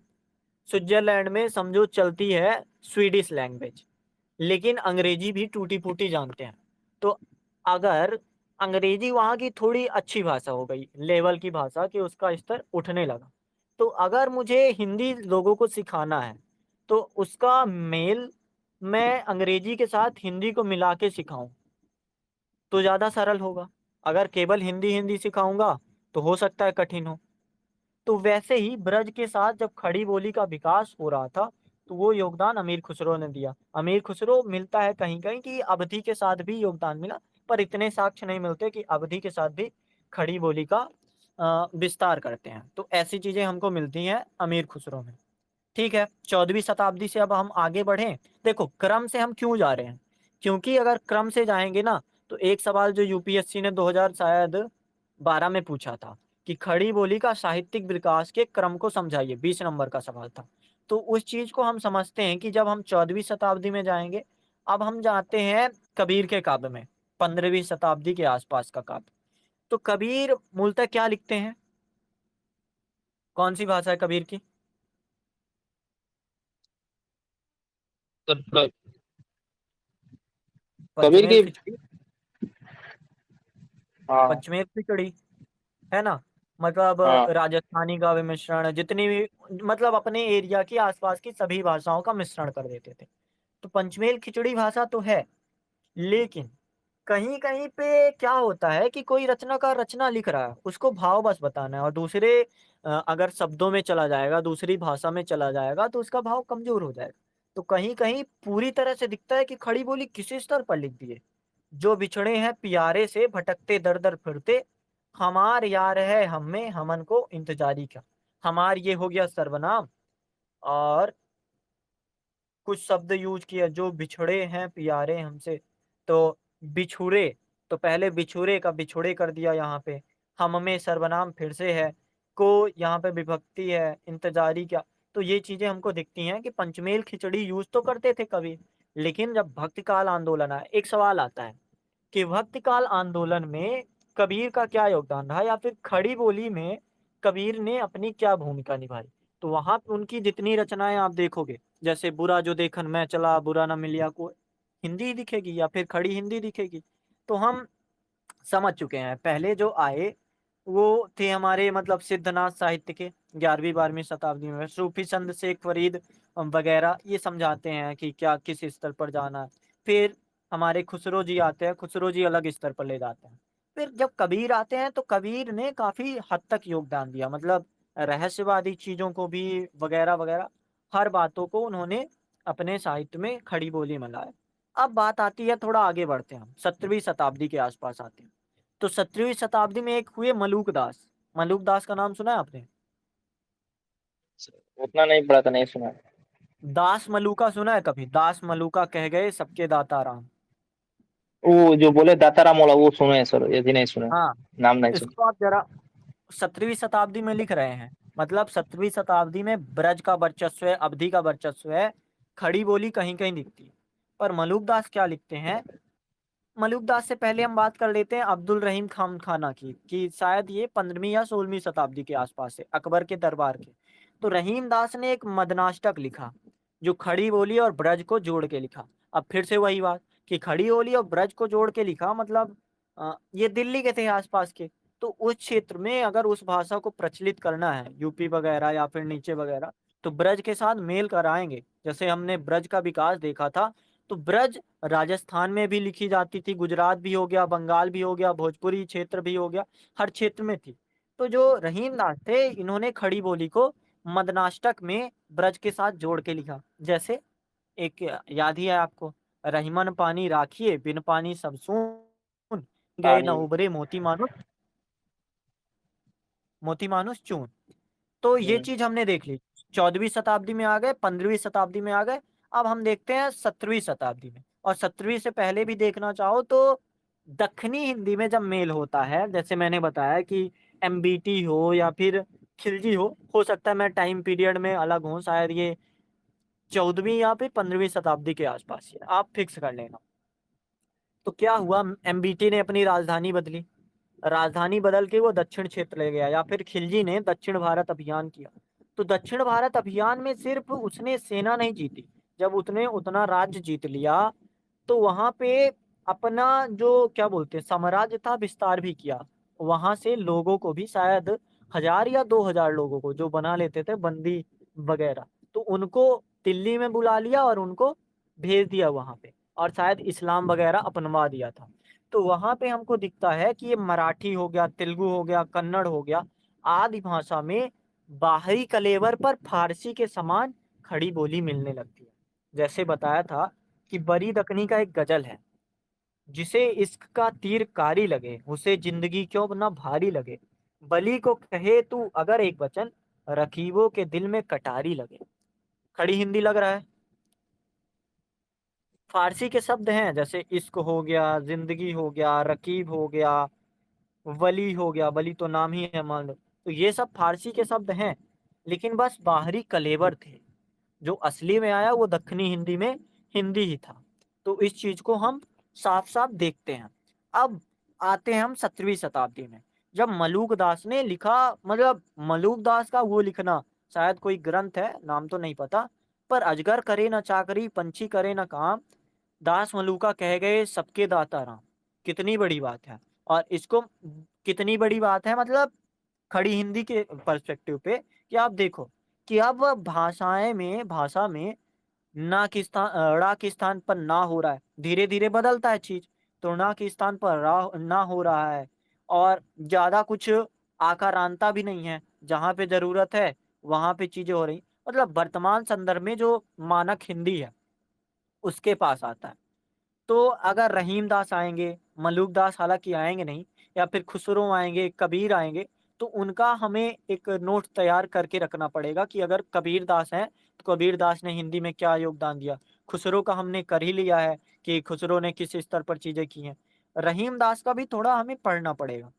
स्विट्ज़रलैंड में समझो चलती है स्वीडिश लैंग्वेज, लेकिन अंग्रेजी भी टूटी-फूटी जानते हैं। तो अगर अंग्रेजी वहाँ की थोड़ी अच्छी भाषा हो गई, लेवल की भाषा कि उसका स्तर उठने लगा। तो अगर मुझे हिंदी लोगों को सिखाना है, तो उसका मेल मैं अंग्रेजी के साथ हिंदी को मिला के सिखाऊँ, तो ज़्यादा सरल होगा। अगर केवल हिंदी-हिंदी सिखाऊँगा, तो हो सकता है कठिन हो। तो वैसे ही ब्रज के साथ जब खड़ी बोली का विकास हो रहा था, तो वो योगदान अमीर खुसरो ने दिया। अमीर खुसरो मिलता है कहीं-कहीं कि अवधी के साथ भी योगदान मिला, पर इतने साक्ष्य नहीं मिलते कि अवधी के साथ भी खड़ी बोली का विस्तार करते हैं। तो ऐसी चीज़ें हमको मिलती हैं अमीर खुसरो में। ठीक है, 14वीं शताब्दी से अब हम आगे बढ़ें। देखो, क्रम से हम क्यों जा रहे हैं? क्योंकि अगर क्रम से जाएँगे ना, तो एक सवाल जो यूपीएससी ने 2000 शायद 12 में पूछा था कि खड़ी बोली का साहित्यिक विकास के क्रम को समझाइए, 20 नंबर का सवाल था। तो उस चीज़ को हम समझते हैं कि जब हम 14वीं शताब्दी में जाएँगे, अब हम जाते हैं कबीर के काव्य में, 15वीं शताब्दी के आसपास का काव्य। तो कबीर मूलतः क्या लिखते हैं? कौन-सी भाषा है कबीर की? सर कबीर पंचमेल की। खिचड़ी, हाँ पंचमेल खिचड़ी, है ना? मतलब हाँ। राजस्थानी का भी मिश्रण, जितनी भी मतलब अपने एरिया की आस-पास की सभी भाषाओं का मिश्रण कर देते थे। तो पंचमेल खिचड़ी भाषा तो है, लेकिन कहीं-कहीं पे क्या होता है कि कोई रचनाकार रचना लिख रहा है, उसको भाव बस बताना है और दूसरे अगर शब्दों में चला जाएगा, दूसरी भाषा में चला जाएगा, तो उसका भाव कमज़ोर हो जाएगा। तो कहीं-कहीं पूरी तरह से दिखता है कि खड़ी बोली किस स्तर पर लिख दी है। जो बिछड़े हैं प्यारे से, भटकते दर-दर फिरते, हमार यार है हम में, हमन को इंतज़ारी क्या। हमार ये हो गया सर्वनाम और कुछ शब्द यूज़ किया, जो बिछड़े हैं प्यारे हमसे, तो बिछुरे, तो पहले बिछुरे का बिछुड़े कर दिया यहाँ पे। हम में सर्वनाम फिर से है, को यहाँ पे विभक्ति है, इंतज़ारी क्या। तो ये चीज़ें हमको दिखती हैं कि पंचमेल खिचड़ी यूज़ तो करते थे कवि, लेकिन जब भक्तिकाल आंदोलन आया, एक सवाल आता है कि भक्तिकाल आंदोलन में कबीर का क्या योगदान रहा या फिर खड़ी बोली में कबीर ने अपनी क्या भूमिका निभाई? तो वहाँ पे उनकी जितनी रचनाएँ आप देखोगे, जैसे बुरा जो देखन मैं चला, बुरा ना मिलिया कोई, हिंदी दिखेगी या फिर खड़ी हिंदी दिखेगी। तो हम समझ चुके हैं। पहले जो आए, वो थे हमारे मतलब सिद्धनाथ साहित्य के 11वीं-12वीं शताब्दी में। सूफ़ी संत शेख फरीद वगैरह ये समझाते हैं कि क्या किस स्तर पर जाना है। फिर हमारे खुसरो जी आते हैं, खुसरो जी अलग स्तर पर ले जाते हैं। फिर जब कबीर आते हैं, तो कबीर ने काफ़ी हद तक योगदान दिया। मतलब रहस्यवादी चीज़ों को भी वगैरह-वगैरह, हर बातों को उन्होंने अपने साहित्य में खड़ी बोली मिलाए। अब बात आती है, थोड़ा आगे बढ़ते हैं हम, 17वीं शताब्दी के आसपास आते हैं। तो 17वीं शताब्दी में एक हुए मलूक दास। मलूक दास का नाम सुना है आपने? उतना नहीं पढ़ा था, नहीं सुना। दास मलूका सुना है कभी? दास मलूका कह गए सबके दाता राम। वो जो बोले दाताराम वाला वो सुने हैं सर, ये भी नहीं सुना। हाँ, नाम नहीं सुना। इसको आप जरा 17वीं शताब्दी में लिख रहे हैं, मतलब 17वीं शताब्दी में ब्रज का वर्चस्व है, अवधि का वर्चस्व है, खड़ी बोली कहीं कहीं दिखती है। पर मलूक दास क्या लिखते हैं? मलूक दास से पहले हम बात कर लेते हैं अब्दुल रहीम खान खाना की, कि शायद ये 15वीं या 16वीं शताब्दी के आसपास है, अकबर के दरबार के। तो रहीम दास ने एक मदनाष्टक लिखा, जो खड़ी बोली और ब्रज को जोड़ के लिखा। अब फिर से वही बात, कि खड़ी बोली और ब्रज को जोड़ के लिखा, मतलब ये दिल्ली के थे आसपास के। तो उस क्षेत्र में अगर उस भाषा को प्रचलित करना है, यूपी वगैरह या फिर नीचे वगैरह, तो ब्रज के साथ मेल कराएंगे। जैसे हमने ब्रज का विकास देखा था, तो ब्रज राजस्थान में भी लिखी जाती थी, गुजरात भी हो गया, बंगाल भी हो गया, भोजपुरी क्षेत्र भी हो गया, हर क्षेत्र में थी। तो जो रहीम दास थे, इन्होंने खड़ी बोली को मदनाष्टक में ब्रज के साथ जोड़ के लिखा। जैसे एक याद ही है आपको, रहीमन पानी राखिए बिन पानी सब सून, गए न पानी। उबरे मोती मानुष चून। तो ये हम्म। चीज हमने देख ली। 14वीं शताब्दी में आ गए, 15वीं शताब्दी में आ गए। अब हम देखते हैं 17वीं शताब्दी में, और 17वीं से पहले भी देखना चाहो तो दक्षिणी हिंदी में जब मेल होता है, जैसे मैंने बताया कि एमबीटी हो या फिर खिलजी हो सकता है मैं टाइम पीरियड में अलग हूँ, शायद ये 14वीं या फिर 15वीं शताब्दी के आसपास ही है, आप फिक्स कर लेना। तो क्या हुआ, एमबीटी ने अपनी राजधानी बदली, राजधानी बदल के वो दक्षिण क्षेत्र ले गया, या फिर खिलजी ने दक्षिण भारत अभियान किया। तो दक्षिण भारत अभियान में सिर्फ उसने सेना नहीं जीती, जब उसने उतना राज्य जीत लिया, तो वहां पे अपना जो क्या बोलते हैं साम्राज्य था विस्तार भी किया। वहां से लोगों को भी, शायद 1000 या 2000 लोगों को जो बना लेते थे बंदी वगैरह, तो उनको दिल्ली में बुला लिया और उनको भेज दिया वहां पे, और शायद इस्लाम वगैरह अपनवा दिया था। तो वहां पे हमको दिखता है कि ये मराठी हो गया, तेलुगु हो गया, कन्नड़ हो गया, आदि भाषा में बाहरी कलेवर पर फारसी के समान खड़ी बोली मिलने लगती है। जैसे बताया था कि बरी दकनी का एक गजल है, जिसे इश्क का तीर कारी लगे, उसे जिंदगी क्यों ना भारी लगे, बली को कहे तू अगर एक वचन, रकीबों के दिल में कटारी लगे। खड़ी हिंदी लग रहा है। फारसी के शब्द हैं, जैसे इश्क हो गया, जिंदगी हो गया, रकीब हो गया, वली हो गया, वली तो नाम ही है मान लो। तो ये सब फारसी के शब्द हैं, लेकिन बस बाहरी कलेवर थे। जो असली में आया वो दक्षिणी हिंदी में हिंदी ही था। तो इस चीज को हम साफ साफ देखते हैं। अब आते हैं हम 17वीं शताब्दी में, जब मलूक दास ने लिखा, मतलब मलूक दास का वो लिखना, शायद कोई ग्रंथ है, नाम तो नहीं पता, पर अजगर करे न चाकरी, पंछी करे न काम, दास मलूका कह गए सबके दाता राम। कितनी बड़ी बात है। और इसको, कितनी बड़ी बात है मतलब, खड़ी हिंदी के पर्सपेक्टिव पे, कि आप देखो कि अब भाषा में ना के स्थान ड़ा के स्थान पर ना हो रहा है, धीरे धीरे बदलता है चीज। तो ना के स्थान पर रा ना हो रहा है, और ज्यादा कुछ आकारांता भी नहीं है, जहां पे जरूरत है वहां पे चीजें हो रही, मतलब वर्तमान संदर्भ में जो मानक हिंदी है उसके पास आता है। तो अगर रहीम दास आएंगे, मलूक दास हालांकि आएंगे नहीं, या फिर खुसरो आएंगे, कबीर आएंगे, तो उनका हमें एक नोट तैयार करके रखना पड़ेगा कि अगर कबीर दास हैं तो कबीर दास ने हिंदी में क्या योगदान दिया। खुसरो का हमने कर ही लिया है कि खुसरो ने किस स्तर पर चीजें की हैं। रहीम दास का भी थोड़ा हमें पढ़ना पड़ेगा।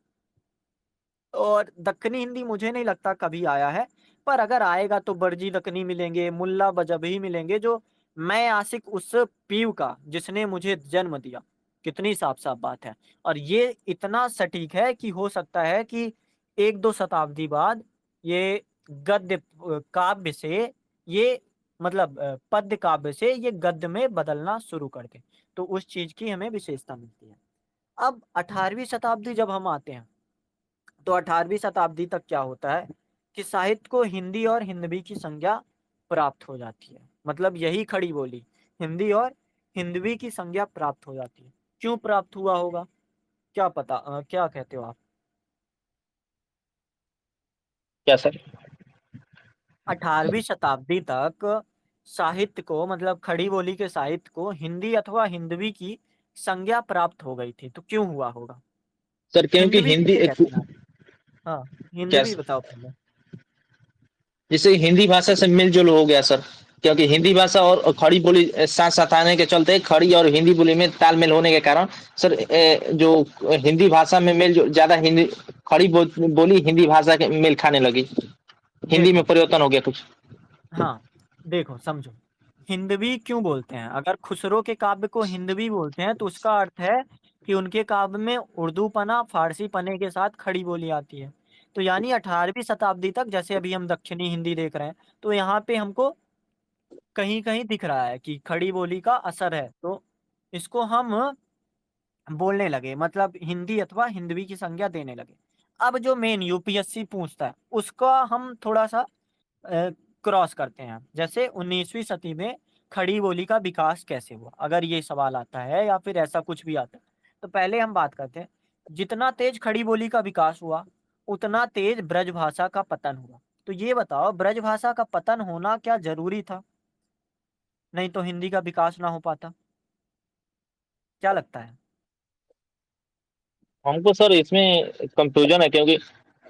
और दक्कनी हिंदी मुझे नहीं लगता कभी आया है, पर अगर आएगा तो बरजी दक्कनी मिलेंगे, मुल्ला बजभी मिलेंगे, जो मैं आशिक उस पीव का जिसने मुझे जन्म दिया। कितनी साफ साफ बात है। और ये इतना सटीक है कि हो सकता है कि एक दो शताब्दी बाद ये गद्य काव्य से, ये मतलब पद्य काव्य से ये गद्य में बदलना शुरू कर दे। तो उस चीज की हमें विशेषता मिलती है। अब 18वीं शताब्दी जब हम आते हैं, तो 18वीं शताब्दी तक क्या होता है कि साहित्य को हिंदी और हिंदवी की संज्ञा प्राप्त हो जाती है। मतलब यही खड़ी बोली, हिंदी और हिंदवी की संज्ञा प्राप्त हो जाती है। क्यों प्राप्त हुआ होगा, क्या पता, क्या कहते हो आप? क्या सर? 18वीं शताब्दी तक साहित्य को मतलब खड़ी बोली के साहित्य को हिंदी अथवा हिंदवी की संज्ञा प्राप्त हो गई थी, तो क्यों हुआ होगा? सर क्योंकि हिंदवी हिंदी किसे एक कहते हैं आप? हाँ, क्या, हिंदवी बताओ पहले। जैसे हिंदी भाषा से मिल-जुल हो गया सर, क्योंकि हिंदी भाषा और खड़ी बोली साथ-साथ आने के चलते खड़ी और हिंदी बोली में तालमेल होने के कारण सर जो हिंदी भाषा में मेल जो ज़्यादा हिंदी खड़ी बोली हिंदी भाषा के मेल खाने लगी। हिंदी में देखो, परिवर्तन हो गया कुछ। हाँ, देखो समझो, हिंदवी क्यों बोलते हैं? अगर खुसरो के काव्य को हिंदवी बोलते हैं तो उसका अर्थ है कि उनके काव्य में उर्दूपना, फ़ारसीपने के साथ खड़ी बोली आती है। तो यानी 18वीं शताब्दी तक जैसे अभी हम दक्षिणी हिंदी देख रहे हैं, तो यहाँ पे हमको कहीं-कहीं दिख रहा है कि खड़ी बोली का असर है। तो इसको हम बोलने लगे, मतलब हिंदी अथवा हिंदवी की संज्ञा देने लगे। अब जो मेन यूपीएससी पूछता है, उसका हम थोड़ा-सा अ, क्रॉस करते हैं। जैसे 19वीं सदी में खड़ी बोली का विकास कैसे हुआ? अगर ये सवाल आता है या फिर ऐसा कुछ भी आता है, तो पहले हम बात करते हैं, जितना तेज़ खड़ी बोली का विकास हुआ, उतना तेज़ ब्रज भाषा का पतन हुआ। तो ये बताओ, ब्रज भाषा का पतन होना क्या ज़रूरी था? नहीं तो हिंदी का विकास ना हो पाता। क्या लगता है? हमको सर इसमें कन्फ्यूज़न है क्योंकि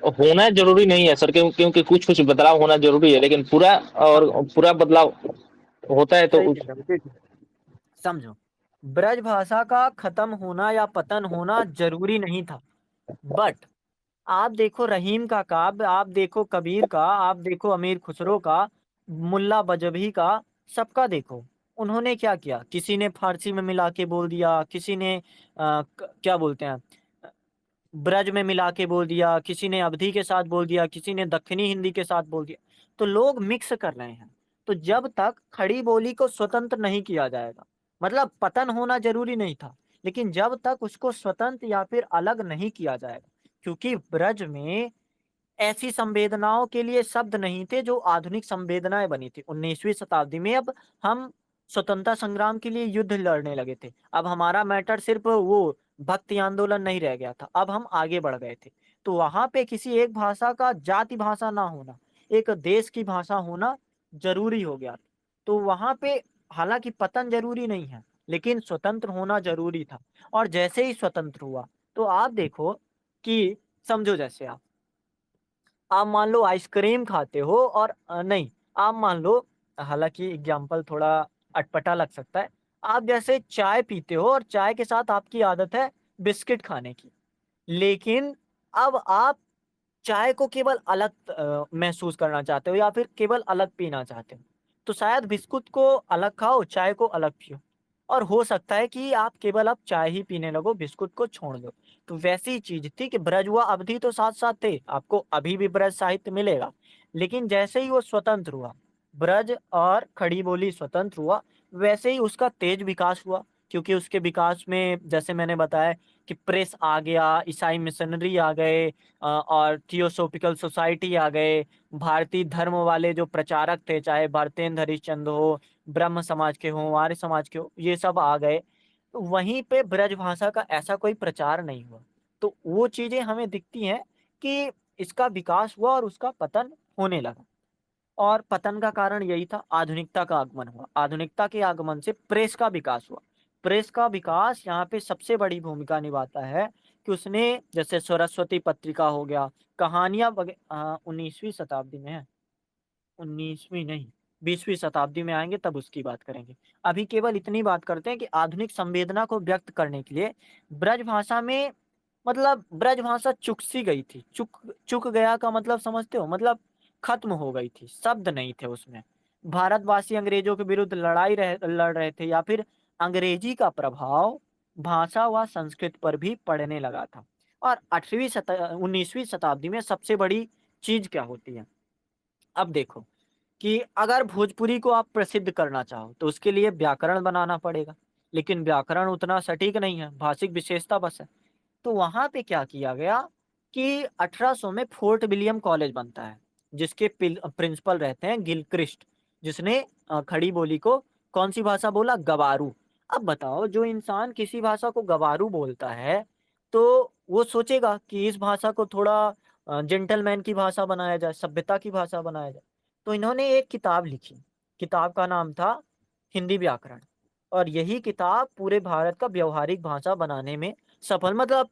होना ज़रूरी नहीं है सर क्योंकि कुछ-कुछ बदलाव होना ज़रूरी है, लेकिन पूरा और समझो, पूरा बदलाव होता है तो सही कह उस रहे हो, देखो, समझो, ब्रज भाषा का खत्म होना या पतन होना ज़रूरी नहीं था, बट आप देखो रहीम का काव्य, आप देखो कबीर का, आप देखो अमीर खुसरो का, मुल्ला बजभी का, सबका देखो। उन्होंने क्या किया? किसी ने फ़ारसी में मिला के बोल दिया, किसी ने क्या बोलते हैं, ब्रज में मिला के बोल दिया, किसी ने अवधी के साथ बोल दिया, किसी ने दक्षिणी हिंदी के साथ बोल दिया। तो लोग मिक्स कर रहे हैं। तो जब तक खड़ी बोली को स्वतंत्र नहीं किया जाएगा, मतलब पतन होना ज़रूरी नहीं था, लेकिन जब तक उसको स्वतंत्र या फिर अलग नहीं किया जाएगा, क्योंकि ब्रज में ऐसी संवेदनाओं के लिए शब्द नहीं थे जो आधुनिक संवेदनाएँ बनी थी। 19वीं शताब्दी में अब हम स्वतंत्रता संग्राम के लिए युद्ध लड़ने लगे थे। अब हमारा मैटर सिर्फ़ वो भक्ति आंदोलन नहीं रह गया था, अब हम आगे बढ़ गए थे। तो वहाँ पे किसी एक भाषा का जाति भाषा ना होना, एक देश की भाषा होना ज़रूरी हो गया। तो वहाँ पे हालाँकि पतन ज़रूरी नहीं है, लेकिन स्वतंत्र होना ज़रूरी था। और जैसे ही स्वतंत्र हुआ, तो आप देखो कि समझो जैसे आप मान लो आइसक्रीम खाते हो और नहीं, आप मान लो, हालाँकि एग्ज़ाम्पल थोड़ा अटपटा लग सकता है। आप जैसे चाय पीते हो और चाय के साथ आपकी आदत है बिस्किट खाने की। लेकिन अब आप चाय को केवल अलग महसूस करना चाहते हो या फिर केवल अलग पीना चाहते हो। तो शायद बिस्कुट को अलग खाओ, चाय को अलग पियो। और हो सकता है कि आप केवल अब चाय ही पीने लगो, बिस्कुट को छोड़ दो। तो वैसी ही चीज़ थी कि ब्रज व अवधि तो साथ-साथ थे, आपको अभी भी ब्रज साहित्य मिलेगा। लेकिन जैसे ही वो स्वतंत्र हुआ, ब्रज और खड़ी बोली स्वतंत्र हुआ, वैसे ही उसका तेज़ विकास हुआ। क्योंकि उसके विकास में जैसे मैंने बताया कि प्रेस आ गया, ईसाई मिशनरी आ गए, और थियोसॉफ़िकल सोसाइटी आ गए, भारतीय धर्म वाले जो प्रचारक थे, चाहे भरतेंद्र हरिश्चंद्र हो, ब्रह्म समाज के हों, आर्य समाज के हों, ये सब आ गए। तो वहीं पे ब्रज भाषा का ऐसा कोई प्रचार नहीं हुआ। तो वो चीज़ें हमें दिखती हैं कि इसका विकास हुआ और उसका पतन होने लगा। और पतन का कारण यही था, आधुनिकता का आगमन हुआ। आधुनिकता के आगमन से प्रेस का विकास हुआ। प्रेस का विकास यहाँ पे सबसे बड़ी भूमिका निभाता है कि उसने जैसे सरस्वती पत्रिका हो गया, कहानियाँ 19वीं शताब्दी में है, 19वीं नहीं, 20वीं शताब्दी में आएँगे तब उसकी बात करेंगे। अभी केवल इतनी बात करते हैं कि आधुनिक संवेदना को व्यक्त करने के लिए ब्रज भाषा में, मतलब ब्रज भाषा चुक-सी गई थी। चुक चुक गया का मतलब समझते हो? मतलब खत्म हो गई थी, शब्द नहीं थे उसमें। भारतवासी अंग्रेज़ों के विरुद्ध लड़ रहे थे या फिर अंग्रेज़ी का प्रभाव भाषा व संस्कृत पर भी पड़ने लगा था। और 19वीं शताब्दी में सबसे बड़ी चीज़ क्या होती है? अब देखो कि अगर भोजपुरी को आप प्रसिद्ध करना चाहो, तो उसके लिए व्याकरण बनाना पड़ेगा। लेकिन व्याकरण उतना सटीक नहीं है, भाषिक विशेषता बस है। तो वहाँ पे क्या किया गया कि 1800 में फोर्ट विलियम कॉलेज बनता है, जिसके प्रिंसिपल रहते हैं गिलक्रिस्ट, जिसने खड़ी बोली को कौन-सी भाषा बोला? गवारू। अब बताओ, जो इंसान किसी भाषा को गवारू बोलता है, तो वो सोचेगा कि इस भाषा को थोड़ा जेंटलमैन की भाषा बनाया जाए, सभ्यता की भाषा बनाया जाए। तो इन्होंने एक किताब लिखी, किताब का नाम था हिंदी व्याकरण, और यही किताब पूरे भारत का व्यावहारिक भाषा बनाने में सफल, मतलब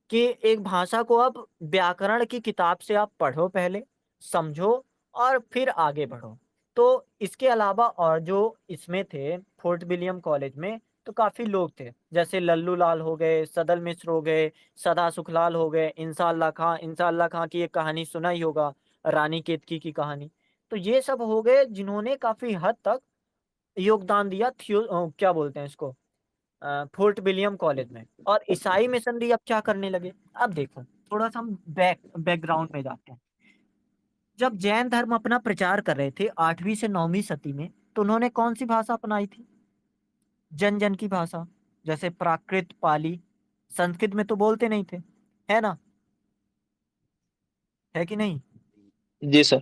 कि एक भाषा को अब व्याकरण की किताब से आप पढ़ो पहले, समझो और फिर आगे बढ़ो। तो इसके अलावा और जो इसमें थे फोर्ट विलियम कॉलेज में, तो काफ़ी लोग थे, जैसे लल्लू लाल हो गए, सदल मिश्र हो गए, सदा सुखलाल हो गए, इंसा अल्लाह खां की एक कहानी सुना ही होगा, रानी केतकी की कहानी। तो ये सब हो गए जिन्होंने काफ़ी हद तक योगदान दिया क्या बोलते हैं इसको, फोर्ट विलियम कॉलेज में। और ईसाई मिशनरी अब क्या करने लगे, अब देखो थोड़ा-सा हम बैकग्राउंड में जाते हैं। जब जैन धर्म अपना प्रचार कर रहे थे 8वीं से 9वीं सदी में, तो उन्होंने कौन-सी भाषा अपनाई थी? जन-जन की भाषा, जैसे प्राकृत, पाली, संस्कृत में तो बोलते नहीं थे, है ना? है कि नहीं? जी सर।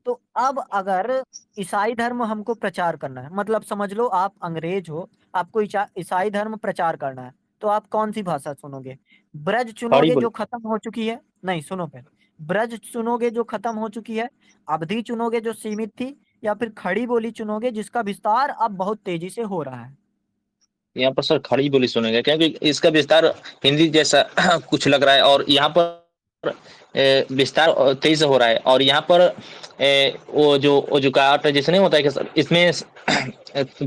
तो अब अगर ईसाई धर्म हमको प्रचार करना है, मतलब समझ लो आप अंग्रेज हो, आपको ईसाई धर्म प्रचार करना है, तो आप कौन-सी भाषा चुनोगे? ब्रज खड़ी चुनोगे बोली। जो खत्म हो चुकी है, नहीं सुनो पहले, ब्रज चुनोगे जो खत्म हो चुकी है, अवधी चुनोगे जो सीमित थी, या फिर खड़ी बोली चुनोगे जिसका विस्तार अब बहुत तेजी से हो रहा है? यहाँ पर सर खड़ी बोली सुनेंगे क्योंकि इसका विस्तार हिंदी जैसा कुछ लग रहा है और यहाँ पर विस्तार तेजी से हो रहा है और यहाँ पर वो जो का जैसे नहीं होता है कि सर इसमें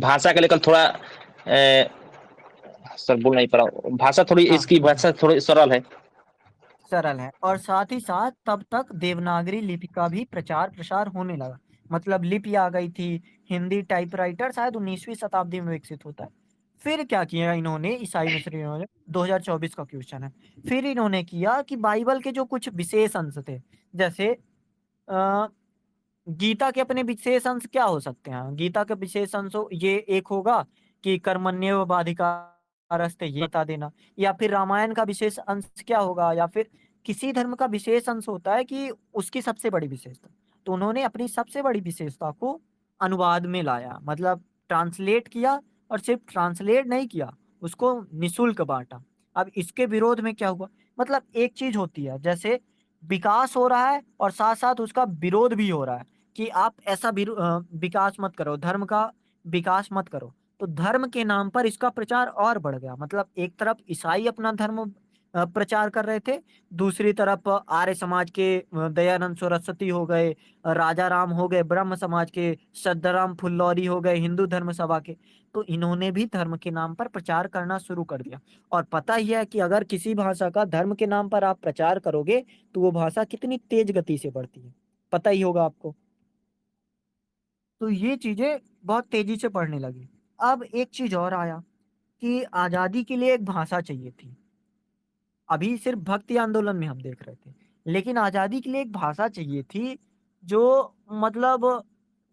भाषा का लेकर थोड़ा सर बोल नहीं पा रहा हूँ भाषा थोड़ी हाँ, इसकी भाषा थोड़ी सरल है। सरल है, और साथ ही साथ तब तक देवनागरी लिपि का भी प्रचार-प्रसार होने लगा। मतलब लिपि आ गई थी, हिंदी टाइपराइटर शायद 19वीं शताब्दी में विकसित होता है। फिर क्या किया इन्होंने, ईसाई मिशनरियों ने, 2024 का क्वेश्चन है। फिर इन्होंने किया कि बाइबल के जो कुछ विशेष अंश थे, जैसे अ, गीता के अपने विशेष अंश क्या हो सकते हैं? गीता के विशेष अंश ये एक होगा कि कर्मण्येवाधिकारस्ते, ये बता देना, या फिर रामायण का विशेष अंश क्या होगा, या फिर किसी धर्म का विशेष अंश होता है कि उसकी सबसे बड़ी विशेषता। तो उन्होंने अपनी सबसे बड़ी विशेषता को अनुवाद में लाया, मतलब ट्रांसलेट किया, और सिर्फ ट्रांसलेट नहीं किया, उसको निःशुल्क बाँटा। अब इसके विरोध में क्या हुआ? मतलब एक चीज़ होती है, जैसे विकास हो रहा है और साथ-साथ उसका विरोध भी हो रहा है। कि आप ऐसा विकास मत करो, धर्म का विकास मत करो। तो धर्म के नाम पर इसका प्रचार और बढ़ गया। मतलब एक तरफ ईसाई अपना धर्म प्रचार कर रहे थे, दूसरी तरफ आर्य समाज के दयानंद सरस्वती हो गए, राजा राम हो गए ब्रह्म समाज के, सद्दाराम फुल्लौरी हो गए हिंदू धर्म सभा के। तो इन्होंने भी धर्म के नाम पर प्रचार करना शुरू कर दिया। और पता ही है कि अगर किसी भाषा का धर्म के नाम पर आप प्रचार करोगे, तो वो भाषा कितनी तेज गति से बढ़ती है। पता ही होगा आपको। तो ये चीज़ें बहुत तेज़ी से बढ़ने लगी। अब एक चीज़ और आया कि आज़ादी के लिए एक भाषा चाहिए थी। अभी सिर्फ़ भक्ति आंदोलन में हम देख रहे थे। लेकिन आज़ादी के लिए एक भाषा चाहिए थी, जो मतलब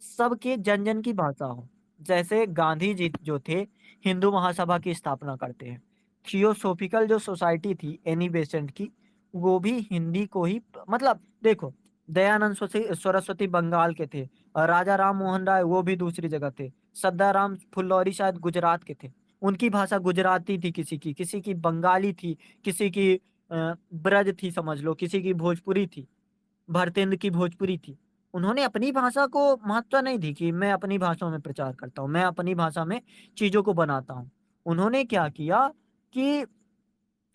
सबके जन-जन की भाषा हो। जैसे गांधी जी जो थे, हिंदू महासभा की स्थापना करते हैं। थियोसॉफ़िकल जो सोसाइटी थी एनी बेसेंट की, वो भी हिंदी को ही मतलब देखो, दयानंद सरस्वती बंगाल के थे, राजा राम मोहन राय वो भी दूसरी जगह थे। सद्दाराम फुल्लौरी शायद गुजरात के थे। उनकी भाषा गुजराती थी किसी की बंगाली थी, किसी की ब्रज थी समझ लो, किसी की भोजपुरी थी, भरतेंद्र की भोजपुरी थी। उन्होंने अपनी भाषा को महत्व नहीं दी कि मैं अपनी भाषा में प्रचार करता हूँ, मैं अपनी भाषा में चीज़ों को बनाता हूँ। उन्होंने क्या किया कि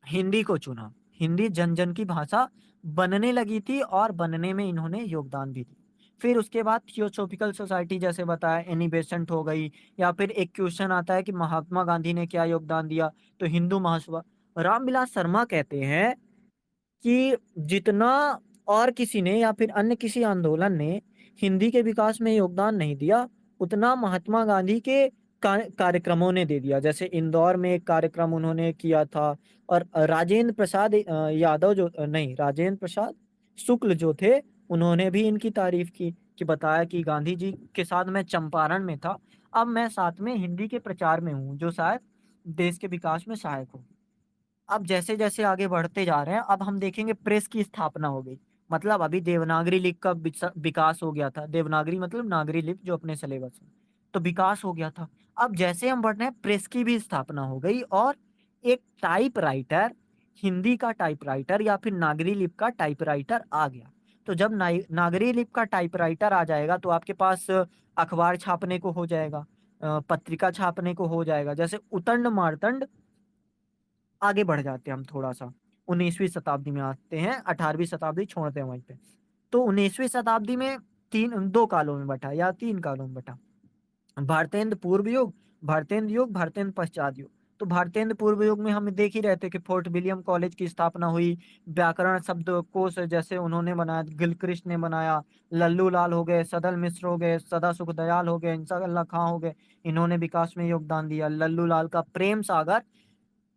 हिंदी को चुना। हिंदी जन-जन की भाषा बनने लगी थी और बनने में इन्होंने योगदान भी दिया। फिर उसके बाद थियोसॉफिकल सोसाइटी जैसे बताया, एनी बेसेंट हो गई, या फिर एक क्वेश्चन आता है कि महात्मा गांधी ने क्या योगदान दिया? तो हिंदू महासभा। रामविलास शर्मा कहते हैं कि जितना और किसी ने या फिर अन्य किसी आंदोलन ने हिंदी के विकास में योगदान नहीं दिया, उतना महात्मा गांधी के कार्यक्रमों ने दे दिया। जैसे इंदौर में एक कार्यक्रम उन्होंने किया था, और राजेंद्र प्रसाद यादव जो नहीं, राजेंद्र प्रसाद शुक्ल जो थे, उन्होंने भी इनकी तारीफ की, कि बताया कि गांधी जी के साथ मैं चंपारण में था, अब मैं साथ में हिंदी के प्रचार में हूँ, जो शायद देश के विकास में सहायक हो। अब जैसे-जैसे आगे बढ़ते जा रहे हैं, अब हम देखेंगे प्रेस की स्थापना हो गई। मतलब अभी देवनागरी लिपि का विकास हो गया था। देवनागरी मतलब नागरी लिपि जो अपने सिलेबस में, तो विकास हो गया था। अब जैसे हम बढ़ रहे हैं, प्रेस की भी स्थापना हो गई, और एक टाइपराइटर, हिंदी का टाइपराइटर या फिर नागरी लिपि का टाइपराइटर आ गया। तो जब नागरी लिपि का टाइपराइटर आ जाएगा, तो आपके पास अखबार छापने को हो जाएगा, पत्रिका छापने को हो जाएगा। जैसे उतंड मार्तंड, आगे बढ़ जाते हैं हम थोड़ा-सा, 19वीं शताब्दी में आते हैं, 18वीं शताब्दी छोड़ते हैं वहीं पे। तो 19वीं शताब्दी में 2 कालों में बँटा या 3 कालों में बँटा। भारतेंद्र पूर्व युग, भारतेंद्र युग, भारतेंद्र पश्चात युग। तो भारतेंद्र पूर्व युग में हम देख ही रहे थे कि फोर्ट विलियम कॉलेज की स्थापना हुई, व्याकरण शब्दकोश जैसे उन्होंने बनाया, गिलक्रिस्ट ने बनाया, लल्लू लाल हो गए, सदल मिश्र हो गए, सदाशिव दयाल हो गए, इंसाअल्लाह खां हो गए, इन्होंने विकास में योगदान दिया। लल्लू लाल का प्रेम सागर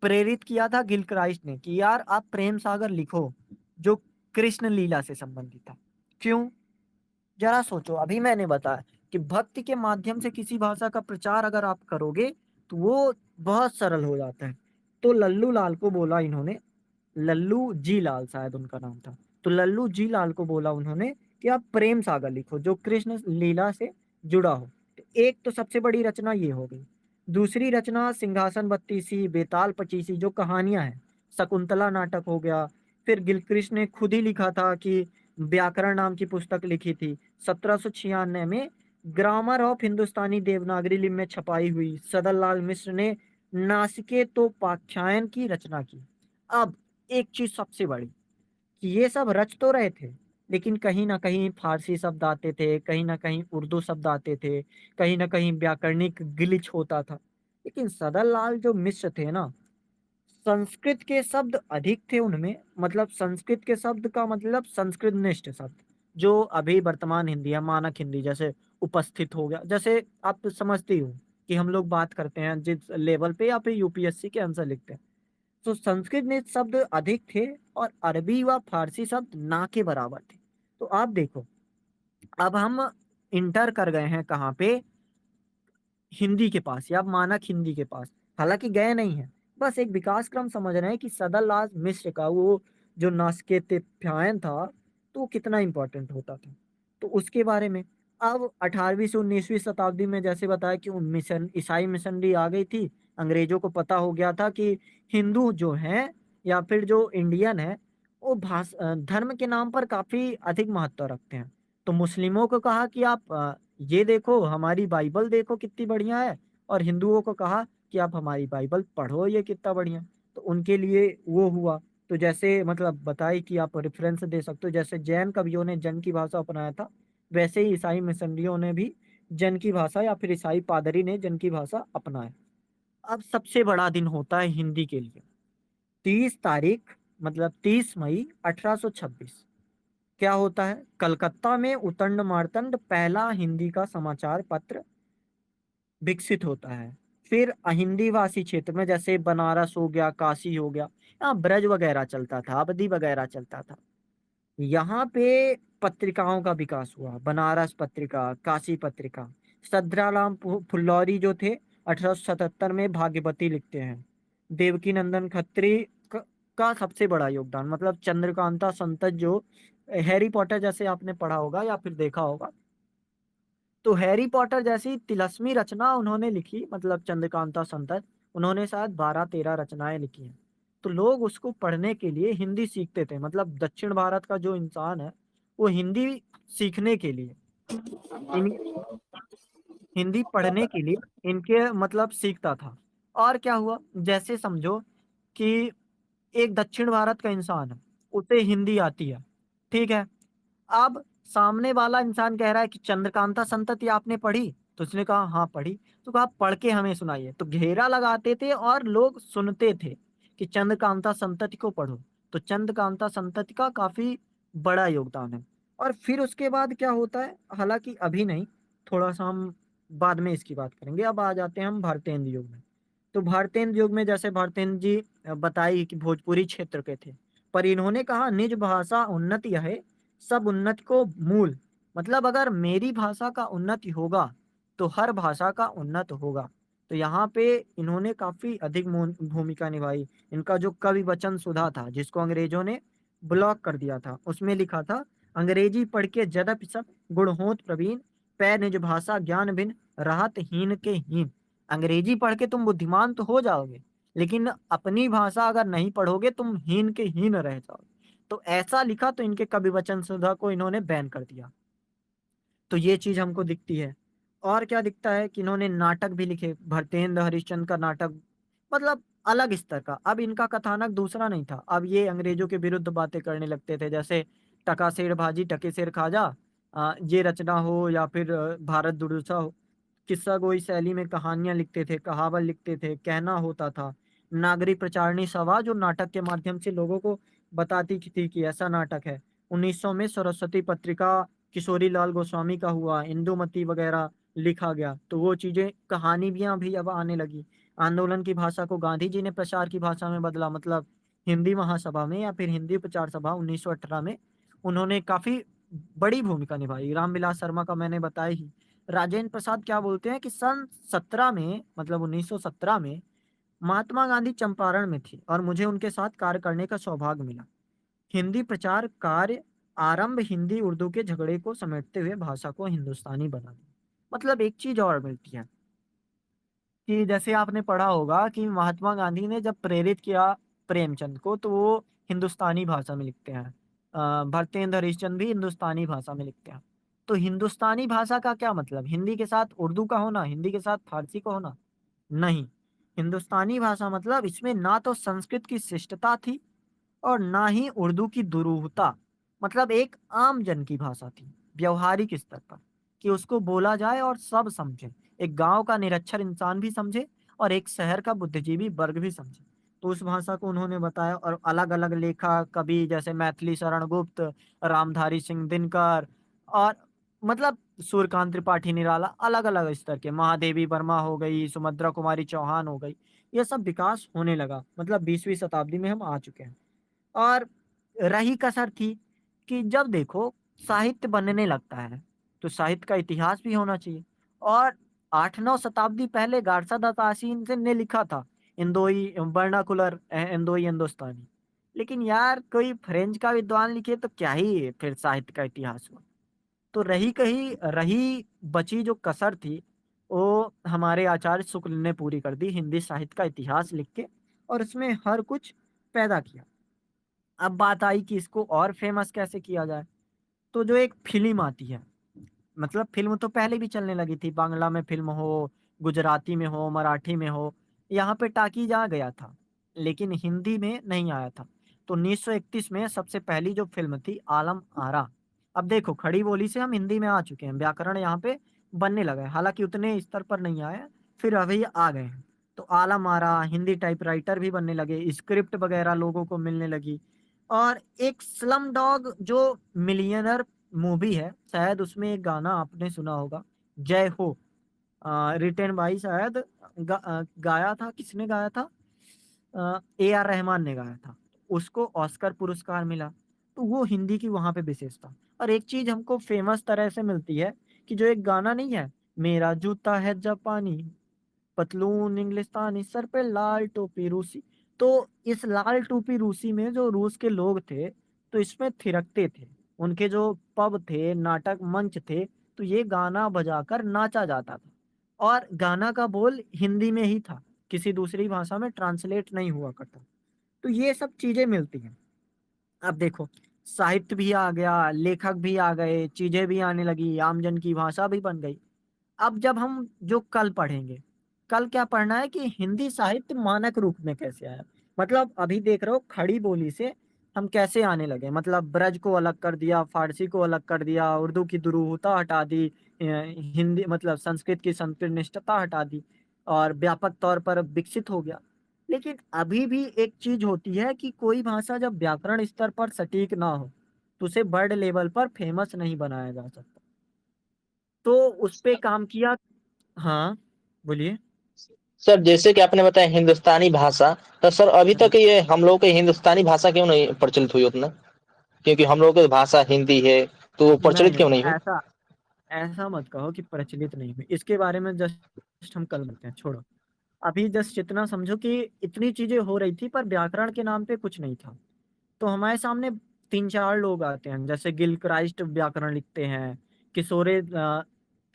प्रेरित किया था गिलक्राइस्ट ने कि यार आप प्रेम सागर लिखो, जो कृष्ण लीला से संबंधित था। क्यों? जरा सोचो, अभी मैंने बताया कि भक्ति के माध्यम से किसी भाषा का प्रचार अगर आप करोगे तो वो बहुत सरल हो जाता है। तो लल्लू लाल को बोला इन्होंने, लल्लू जी लाल शायद उनका नाम था। तो लल्लू जी लाल को बोला उन्होंने कि आप प्रेम सागर लिखो जो कृष्ण लीला से जुड़ा हो। तो एक तो सबसे बड़ी रचना ये हो गई। दूसरी रचना सिंहासन बत्तीसी, बेताल पचीसी जो कहानियां हैं, शकुंतला नाटक हो गया। फिर गिलक्रिस्ट ने खुद ही लिखा था कि व्याकरण नाम की पुस्तक लिखी थी 1796 में, ग्रामर ऑफ हिंदुस्तानी देवनागरी लिपि में छपाई हुई। सदरलाल मिश्र ने नासिकेतोपाख्यान की रचना की। अब एक चीज सबसे बड़ी कि ये सब रच तो रहे थे, लेकिन कहीं ना कहीं फारसी शब्द आते थे, कहीं ना कहीं उर्दू शब्द आते थे, कहीं ना कहीं व्याकरणिक गिलिच होता था। लेकिन सदरलाल जो मिश्र थे ना, संस्कृत के शब्द अधिक थे उनमें, मतलब संस्कृत के शब्द का मतलब संस्कृतनिष्ठ शब्द, जो अभी वर्तमान हिंदी है, मानक हिंदी जैसे उपस्थित हो गया, जैसे आप समझती हो कि हम लोग बात करते हैं जिस लेवल पे या फिर यूपीएससी के आंसर लिखते हैं। तो संस्कृत में शब्द अधिक थे और अरबी व फारसी शब्द ना के बराबर थे। तो आप देखो, अब हम इंटर कर गए हैं कहाँ पे, हिंदी के पास या मानक हिंदी के पास। हालाँकि गए नहीं हैं, बस एक विकास क्रम समझ रहे हैं कि सदरलाल मिश्र का वो जो नास्केत्यायन था, तो वो कितना इम्पोर्टेंट होता था। तो उसके बारे में अब 18वीं से 19वीं शताब्दी में जैसे बताया कि मिशन ईसाई मिशनरी आ गई थी। अंग्रेज़ों को पता हो गया था कि हिंदू जो हैं या फिर जो इंडियन हैं, वो धर्म के नाम पर काफ़ी अधिक महत्व रखते हैं। तो मुस्लिमों को कहा कि आप ये देखो हमारी बाइबल देखो कितनी बढ़िया है, और हिंदुओं को कहा कि आप हमारी बाइबल पढ़ो ये कितना बढ़िया। तो उनके लिए वो हुआ। तो जैसे मतलब बताई कि आप रेफरेंस दे सकते हो, जैसे जैन कवियों ने जन की भाषा अपनाया था, वैसे ही ईसाई मिशनरियों ने भी जन की भाषा या फिर ईसाई पादरी ने जन की भाषा अपनाया। अब सबसे बड़ा दिन होता है हिंदी के लिए, 30 तारीख, मतलब 30 मई 1826। क्या होता है, कलकत्ता में उतंड मार्तंड पहला हिंदी का समाचार पत्र विकसित होता है। फिर अहिंदी भाषी क्षेत्र में जैसे बनारस हो गया, काशी हो गया, यहाँ ब्रज वगैरह चलता था, अवधि वगैरह चलता था। यहाँ पे पत्रिकाओं का विकास हुआ, बनारस पत्रिका, काशी पत्रिका। सद्राराम फुल्लौरी जो थे 1877 में भाग्यवती लिखते हैं। देवकी नंदन खत्री का सबसे बड़ा योगदान, मतलब चंद्रकांता संतत जो हैरी पॉटर जैसे आपने पढ़ा होगा या फिर देखा होगा, तो हैरी पॉटर जैसी तिलस्मी रचना उन्होंने लिखी, मतलब चंद्रकांता संतत, उन्होंने शायद 12-13 रचनाएं लिखी हैं। तो लोग उसको पढ़ने के लिए हिंदी सीखते थे, मतलब दक्षिण भारत का जो इंसान है वो हिंदी सीखने के लिए, इन हिंदी पढ़ने के लिए इनके मतलब सीखता था। और क्या हुआ, जैसे समझो कि एक दक्षिण भारत का इंसान है, उसे हिंदी आती है, ठीक है। अब सामने वाला इंसान कह रहा है कि चंद्रकांता संतति आपने पढ़ी? तो उसने कहा हाँ पढ़ी। तो कहा पढ़ के हमें सुनाइए। तो घेरा लगाते थे और लोग सुनते थे कि चंद्रकांता संतति को पढ़ो। तो चंद्रकांता संतति का काफी बड़ा योगदान है। और फिर उसके बाद क्या होता है, हालांकि अभी नहीं, थोड़ा सा हम बाद में इसकी बात करेंगे। अब आ जाते हैं हम भारतेंद्र युग में। तो भारतेंद्र युग में जैसे भारतेंद्र जी बताई कि भोजपुरी क्षेत्र के थे, पर इन्होंने कहा निज भाषा उन्नति है, सब उन्नति को मूल, मतलब अगर मेरी भाषा का उन्नति होगा तो हर भाषा का उन्नत होगा। तो यहाँ पे इन्होंने काफी अधिक भूमिका निभाई। इनका जो कवि वचन सुधा था, जिसको अंग्रेजों ने ब्लॉक कर दिया था, उसमें लिखा था, अंग्रेजी पढ़ के जदपि सब गुण होत प्रवीण, पै निज भाषा ज्ञान बिन रहत हीन के हीन। अंग्रेजी पढ़ के तुम बुद्धिमान तो हो जाओगे, लेकिन अपनी भाषा अगर नहीं पढ़ोगे तुम हीन के हीन रह जाओगे। तो ऐसा लिखा, तो इनके कवि वचन सुधा को इन्होंने बैन कर दिया। तो ये चीज हमको दिखती है। और क्या दिखता है कि इन्होंने नाटक भी लिखे, भरतेंद्र हरिश्चंद्र का नाटक, मतलब अलग स्तर का। अब इनका कथानक दूसरा नहीं था, अब ये अंग्रेजों के विरुद्ध बातें करने लगते थे, जैसे टका सेर भाजी टके सेर खाजा, ये रचना हो या फिर भारत दुर्दशा हो। किस्सा गोई शैली में कहानियां लिखते थे, कहावत लिखते थे, कहना होता था। नागरिक प्रचारणी सभा जो नाटक के माध्यम से लोगों को बताती थी कि ऐसा नाटक है। 1900 में सरस्वती पत्रिका किशोरी लाल गोस्वामी का हुआ, इंदुमती वगैरह लिखा गया, तो वो चीजें कहानियां भी अब आने लगी। आंदोलन की भाषा को गांधी जी ने प्रचार की भाषा में बदला, मतलब हिंदी महासभा में या फिर हिंदी प्रचार सभा 1918 में उन्होंने काफी बड़ी भूमिका निभाई। रामविलास शर्मा का मैंने बताया ही। राजेंद्र प्रसाद क्या बोलते हैं कि सन 17 में, मतलब 1917 में महात्मा गांधी चंपारण में थी और मुझे उनके साथ कार्य करने का सौभाग्य मिला। हिंदी प्रचार कार्य आरंभ हिंदी उर्दू के झगड़े को समेटते हुए भाषा को हिंदुस्तानी बना दिया। मतलब एक चीज और मिलती है कि जैसे आपने पढ़ा होगा कि महात्मा गांधी ने जब प्रेरित किया प्रेमचंद को, तो वो हिंदुस्तानी भाषा में लिखते हैं। भरतेंद्र हरिश्चंद्र भी हिंदुस्तानी भाषा में लिखते हैं। तो हिंदुस्तानी भाषा का क्या मतलब, हिंदी के साथ उर्दू का होना, हिंदी के साथ फारसी का होना? नहीं। हिंदुस्तानी भाषा मतलब इसमें ना तो संस्कृत की शिष्टता थी और ना ही उर्दू की दुरूहता। मतलब एक आम जन की भाषा थी, व्यवहारिक स्तर पर, कि उसको बोला जाए और सब समझे। एक गांव का निरक्षर इंसान भी समझे और एक शहर का बुद्धिजीवी वर्ग भी समझे। तो उस भाषा को उन्होंने बताया, और अलग अलग लेखक कवि जैसे मैथिली शरण गुप्त, रामधारी सिंह दिनकर, और मतलब सूर्यकांत त्रिपाठी निराला, अलग अलग स्तर के, महादेवी वर्मा हो गई, सुभद्रा कुमारी चौहान हो गई, ये सब विकास होने लगा। मतलब 20वीं शताब्दी में हम आ चुके हैं। और रही कसर थी कि जब देखो साहित्य बनने लगता है तो साहित्य का इतिहास भी होना चाहिए। और 8-9 शताब्दी पहले गारसा दत्त आसीन से ने लिखा था इंदोई वर्नाकुलर इंदोई हिंदुस्तानी। लेकिन यार कोई फ्रेंच का विद्वान लिखे तो क्या ही फिर साहित्य का इतिहास हुआ। तो रही बची जो कसर थी, वो हमारे आचार्य शुक्ल ने पूरी कर दी, हिंदी साहित्य का इतिहास लिख के, और उसमें हर कुछ पैदा किया। अब बात आई कि इसको और फेमस कैसे किया जाए। तो जो एक फिल्म आती है, मतलब फिल्म तो पहले भी चलने लगी थी, बांग्ला में फिल्म हो, गुजराती में हो, मराठी में हो, यहाँ पे टाकीज आ गया था, लेकिन हिंदी में नहीं आया था। तो 1931 में सबसे पहली जो फिल्म थी आलम आरा। अब देखो खड़ी बोली से हम हिंदी में आ चुके हैं, व्याकरण यहाँ पे बनने लगा है, हालांकि उतने स्तर पर नहीं आया, फिर अभी आ गए हैं। तो आलम आरा, हिंदी टाइपराइटर भी बनने लगे, स्क्रिप्ट वगैरह लोगों को मिलने लगी। और एक स्लम डॉग जो मिलियनर मूवी है, शायद उसमें एक गाना आपने सुना होगा, जय हो, रिटेन बाई शायद गाया था, किसने गाया था, ए आर रहमान ने गाया था। उसको ऑस्कर पुरस्कार मिला। तो वो हिंदी की वहां पे विशेषता। और एक चीज हमको फेमस तरह से मिलती है कि जो एक गाना नहीं है, मेरा जूता है जापानी, पतलून इंग्लिस्तानी, सर पे लाल टोपी रूसी। तो इस लाल टोपी रूसी में जो रूस के लोग थे, तो इसमें थिरकते थे। उनके जो पब थे, नाटक मंच थे, तो ये गाना बजाकर नाचा जाता था। और गाना का बोल हिंदी में ही था, किसी दूसरी भाषा में ट्रांसलेट नहीं हुआ करता। तो ये सब चीजें मिलती हैं। अब देखो साहित्य भी आ गया, लेखक भी आ गए, चीजें भी आने लगी, आमजन की भाषा भी बन गई। अब जब हम जो कल पढ़ेंगे, कल क्या पढ़ना है कि हिंदी साहित्य मानक रूप में कैसे आया। मतलब अभी देख रहे हो खड़ी बोली से हम कैसे आने लगे, मतलब ब्रज को अलग कर दिया, फारसी को अलग कर दिया, उर्दू की दुरूहता हटा दी, हिंदी मतलब संस्कृत की संकीर्णिष्ठता हटा दी, और व्यापक तौर पर विकसित हो गया। लेकिन अभी भी एक चीज होती है कि कोई भाषा जब व्याकरण स्तर पर सटीक ना हो तो उसे वर्ल्ड लेवल पर फेमस नहीं बनाया जा सकता। तो उस पे काम किया। हाँ, बोलिए। सर जैसे कि आपने बताया हिंदुस्तानी भाषा, तो सर अभी हाँ, तक ये हम लोग के हिंदुस्तानी भाषा क्यों नहीं प्रचलित हुई उतना? क्योंकि हम लोग की भाषा हिंदी है, तो वो नहीं प्रचलित नहीं, क्यों नहीं हुई? ऐसा ऐसा मत कहो कि प्रचलित नहीं हुई, इसके बारे में जस्ट हम कल मिलते हैं, छोड़ो। अभी जस्ट इतना समझो कि इतनी चीजें हो रही थी पर व्याकरण के नाम पे कुछ नहीं था। तो हमारे सामने 3-4 लोग आते हैं, जैसे गिल क्राइस्ट व्याकरण लिखते हैं,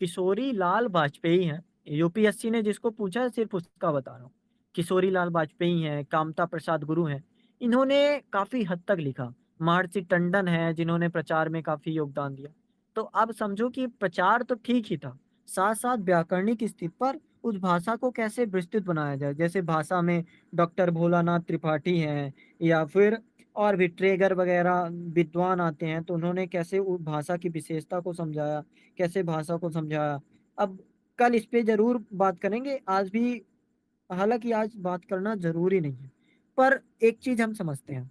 किशोरी लाल वाजपेयी हैं। यूपीएससी ने जिसको पूछा है सिर्फ उसका बता रहा हूँ। किशोरी लाल वाजपेयी हैं, कामता प्रसाद गुरु हैं, इन्होंने काफी हद तक लिखा। महर्षि टंडन है जिन्होंने प्रचार में काफी योगदान दिया। तो अब समझो कि प्रचार तो ठीक ही था, साथ-साथ व्याकरणिक स्थिति पर उस भाषा को कैसे विस्तृत बनाया जाए। जैसे भाषा में डॉक्टर भोलानाथ त्रिपाठी हैं या फिर और भी ट्रेगर वगैरह विद्वान आते हैं, तो उन्होंने कैसे वो भाषा की विशेषता को समझाया, कैसे भाषा को समझाया। अब कल इस पे ज़रूर बात करेंगे, आज भी हालाँकि आज बात करना ज़रूरी नहीं है। पर एक चीज़ हम समझते हैं,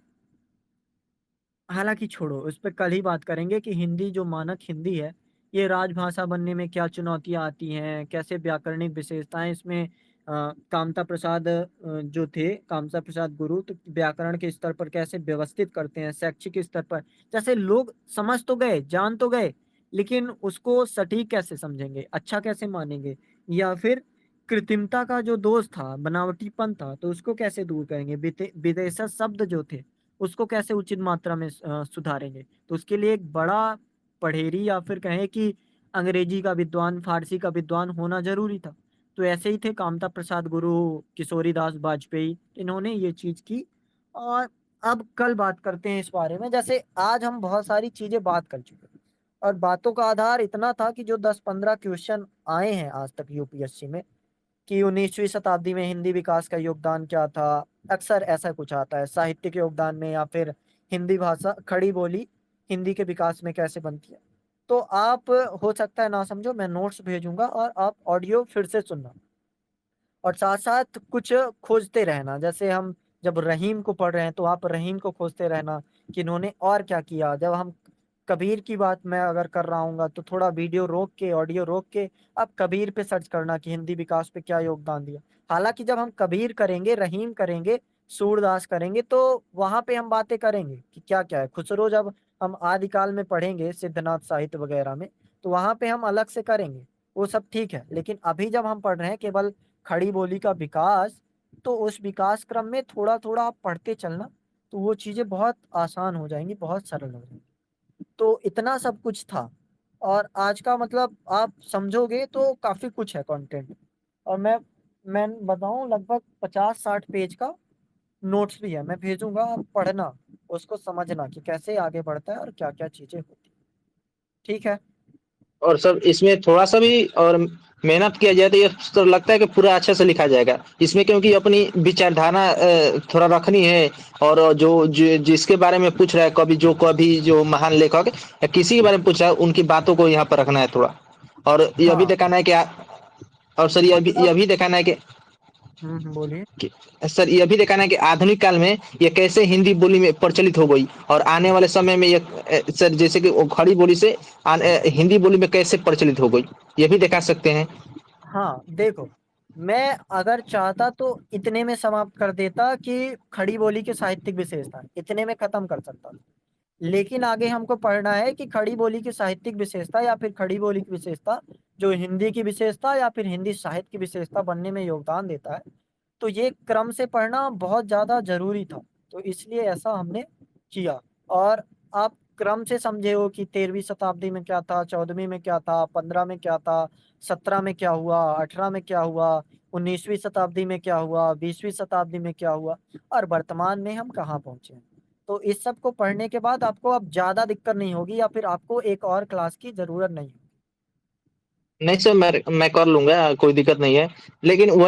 हालाँकि छोड़ो, उस पे कल ही बात करेंगे कि हिंदी जो मानक हिंदी है, ये राजभाषा बनने में क्या चुनौतियाँ आती हैं, कैसे व्याकरणिक विशेषताएँ इसमें कामता प्रसाद जो थे, कामता प्रसाद गुरु तो व्याकरण के स्तर पर कैसे व्यवस्थित करते हैं, शैक्षिक स्तर पर। जैसे लोग समझ तो गए, जान तो गए, लेकिन उसको सटीक कैसे समझेंगे, अच्छा कैसे मानेंगे या फिर कृत्रिमता का जो दोष था, बनावटीपन था, तो उसको कैसे दूर करेंगे? विदेशज शब्द जो थे उसको कैसे उचित मात्रा में सुधारेंगे। तो उसके लिए एक बड़ा पढ़ेरी या फिर कहें कि अंग्रेजी का विद्वान, फ़ारसी का विद्वान होना ज़रूरी था। तो ऐसे ही थे कामता प्रसाद गुरु, किशोरीदास वाजपेयी, इन्होंने ये चीज़ की। और अब कल बात करते हैं इस बारे में। जैसे आज हम बहुत सारी चीज़ें बात कर चुके हैं और बातों का आधार इतना था कि जो 10-15 क्वेश्चन आए हैं आज तक यूपीएससी में कि 19वीं शताब्दी में हिंदी विकास का योगदान क्या था? अक्सर ऐसा कुछ आता है, साहित्य के योगदान में या फिर हिंदी भाषा खड़ी बोली हिंदी के विकास में कैसे बनती है। तो आप हो सकता है ना समझो, मैं नोट्स भेजूँगा और आप ऑडियो फिर से सुनना। और साथ-साथ कुछ खोजते रहना, जैसे हम जब रहीम को पढ़ रहे हैं, तो आप रहीम को खोजते रहना कि इन्होंने और क्या किया। जब हम कबीर की बात मैं अगर कर रहा हूँगा, तो थोड़ा वीडियो रोक के, ऑडियो रोक के आप कबीर पे सर्च करना कि हिंदी विकास पे क्या योगदान दिया। हालाँकि जब हम कबीर करेंगे, रहीम करेंगे, सूरदास करेंगे, तो वहाँ पे हम बातें करेंगे कि क्या-क्या है। खुसरो जब हम आदिकाल में पढ़ेंगे, सिद्धनाथ साहित्य वगैरह में, तो वहाँ पे हम अलग से करेंगे, वो सब ठीक है। लेकिन अभी जब हम पढ़ रहे हैं केवल खड़ी बोली का विकास, तो उस विकास क्रम में थोड़ा-थोड़ा आप पढ़ते चलना, तो वो चीज़ें बहुत आसान हो जाएँगी, बहुत सरल हो जाएँगी। तो इतना सब कुछ था और आज का मतलब आप समझोगे तो काफ़ी कुछ है कंटेंट। और मैं बताऊँ लगभग 50-60 पेज का नोट्स भी है, मैं भेजूँगा, आप पढ़ना, उसको समझना कि कैसे आगे बढ़ता है और क्या-क्या चीज़ें होती हैं। ठीक है? और सर इसमें थोड़ा-सा भी और मेहनत किया जाए तो ये तो लगता है कि पूरा अच्छे से लिखा जाएगा। इसमें क्योंकि अपनी विचारधारा थोड़ा रखनी है और जिसके बारे में पूछ रहा है कभी जो महान लेखक या किसी के बारे में पूछ रहा है उनकी बातों को यहाँ पर रखना है थोड़ा। और यह भी हाँ, दिखाना है कि और सर यह मतलब भी दिखाना है बोलिए। कि सर यह भी दिखाना है कि आधुनिक काल में ये कैसे हिंदी बोली में प्रचलित हो गई और आने वाले समय में ये सर जैसे कि वो खड़ी बोली से हिंदी बोली में कैसे प्रचलित हो गई ये भी दिखा सकते हैं। हाँ, देखो, मैं अगर चाहता तो इतने में समाप्त कर देता कि खड़ी बोली की साहित्यिक विशेषता, इतने में खत्म कर सकता था। लेकिन आगे हमको पढ़ना है कि खड़ी बोली की साहित्यिक विशेषता या फिर खड़ी बोली की विशेषता, जो हिंदी की विशेषता या फिर हिंदी साहित्य की विशेषता बनने में योगदान देता है, तो ये क्रम से पढ़ना बहुत ज़्यादा ज़रूरी था। तो इसलिए ऐसा हमने किया और आप क्रम से समझे हो कि 13वीं शताब्दी में क्या था, 14वीं में क्या था, 15 में क्या था, 17 में क्या हुआ, 18 में क्या हुआ, 19वीं शताब्दी में क्या हुआ, 20वीं शताब्दी में क्या हुआ और वर्तमान में हम कहाँ पहुँचे हैं। तो इस सब को पढ़ने के बाद आपको अब ज़्यादा दिक्कत नहीं होगी या फिर आपको एक और क्लास की ज़रूरत नहीं। नहीं सर मैं कर लूंगा कोई दिक्कत नहीं है लेकिन वही